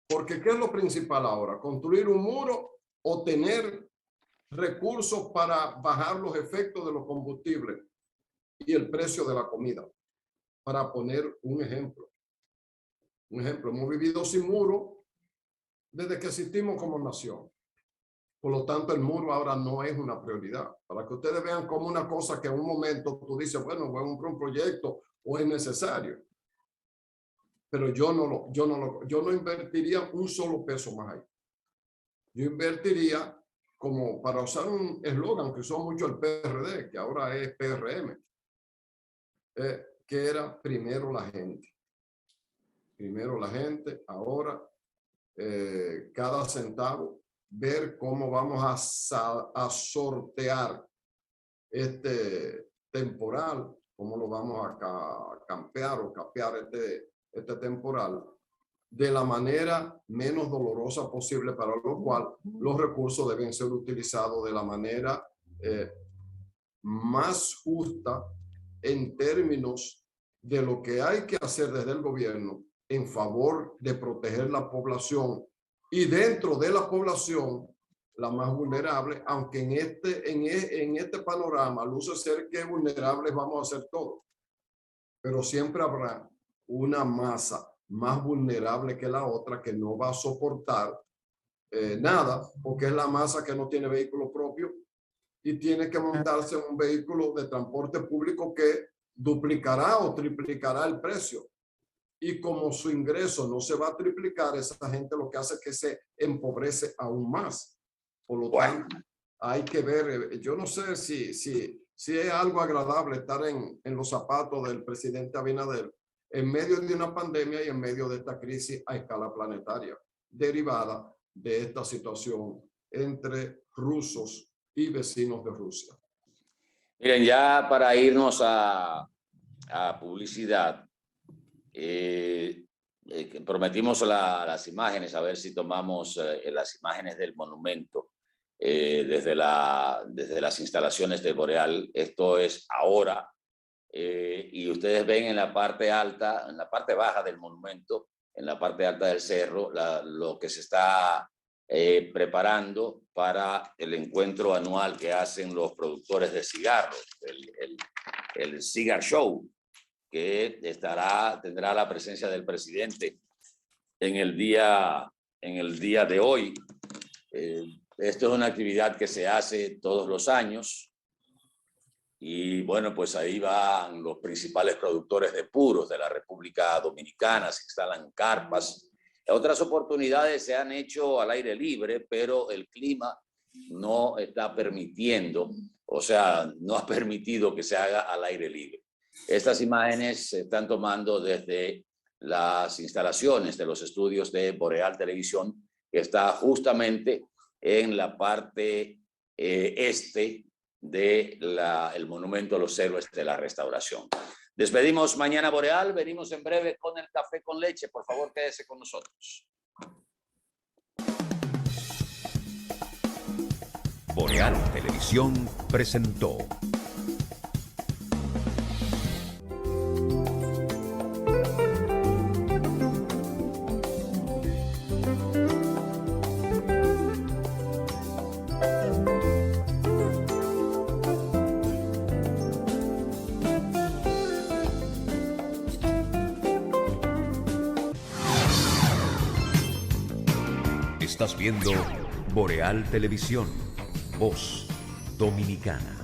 Porque ¿qué es lo principal ahora? ¿Construir un muro o tener recursos para bajar los efectos de los combustibles y el precio de la comida? Para poner un ejemplo. Un ejemplo, hemos vivido sin muro desde que existimos como nación. Por lo tanto, el muro ahora no es una prioridad. Para que ustedes vean como una cosa que en un momento tú dices, bueno, voy a un proyecto o es necesario. Pero yo no invertiría un solo peso más ahí. Yo invertiría, como para usar un eslogan que usó mucho el PRD, que ahora es PRM, que era primero la gente. Primero la gente, ahora cada centavo, ver cómo vamos a sortear este temporal, cómo lo vamos a campear o capear este temporal de la manera menos dolorosa posible, para lo cual los recursos deben ser utilizados de la manera más justa en términos de lo que hay que hacer desde el gobierno en favor de proteger la población y dentro de la población la más vulnerable, aunque en este panorama luce ser que vulnerables vamos a ser todos, pero siempre habrá una masa más vulnerable que la otra que no va a soportar nada, porque es la masa que no tiene vehículo propio y tiene que montarse en un vehículo de transporte público que duplicará o triplicará el precio. Y como su ingreso no se va a triplicar, esa gente lo que hace es que se empobrece aún más. Por lo tanto, hay que ver, yo no sé si es algo agradable estar en los zapatos del presidente Abinader en medio de una pandemia y en medio de esta crisis a escala planetaria, derivada de esta situación entre rusos y vecinos de Rusia. Miren, ya para irnos a publicidad, prometimos las imágenes, a ver si tomamos las imágenes del monumento desde las instalaciones de Boreal. Esto es ahora, y ustedes ven en la parte alta, en la parte baja del monumento, en la parte alta del cerro, lo que se está preparando para el encuentro anual que hacen los productores de cigarros, el Cigar Show, que tendrá la presencia del presidente en el día de hoy. Esto es una actividad que se hace todos los años y bueno, pues ahí van los principales productores de puros de la República Dominicana, se instalan carpas. Otras oportunidades se han hecho al aire libre, pero el clima no está permitiendo, o sea, no ha permitido que se haga al aire libre. Estas imágenes se están tomando desde las instalaciones de los estudios de Boreal Televisión, que está justamente en la parte este del Monumento a los Héroes de la Restauración. Despedimos Mañana Boreal, venimos en breve con el café con leche. Por favor, quédese con nosotros. Boreal Televisión presentó Estás viendo Boreal Televisión, voz dominicana.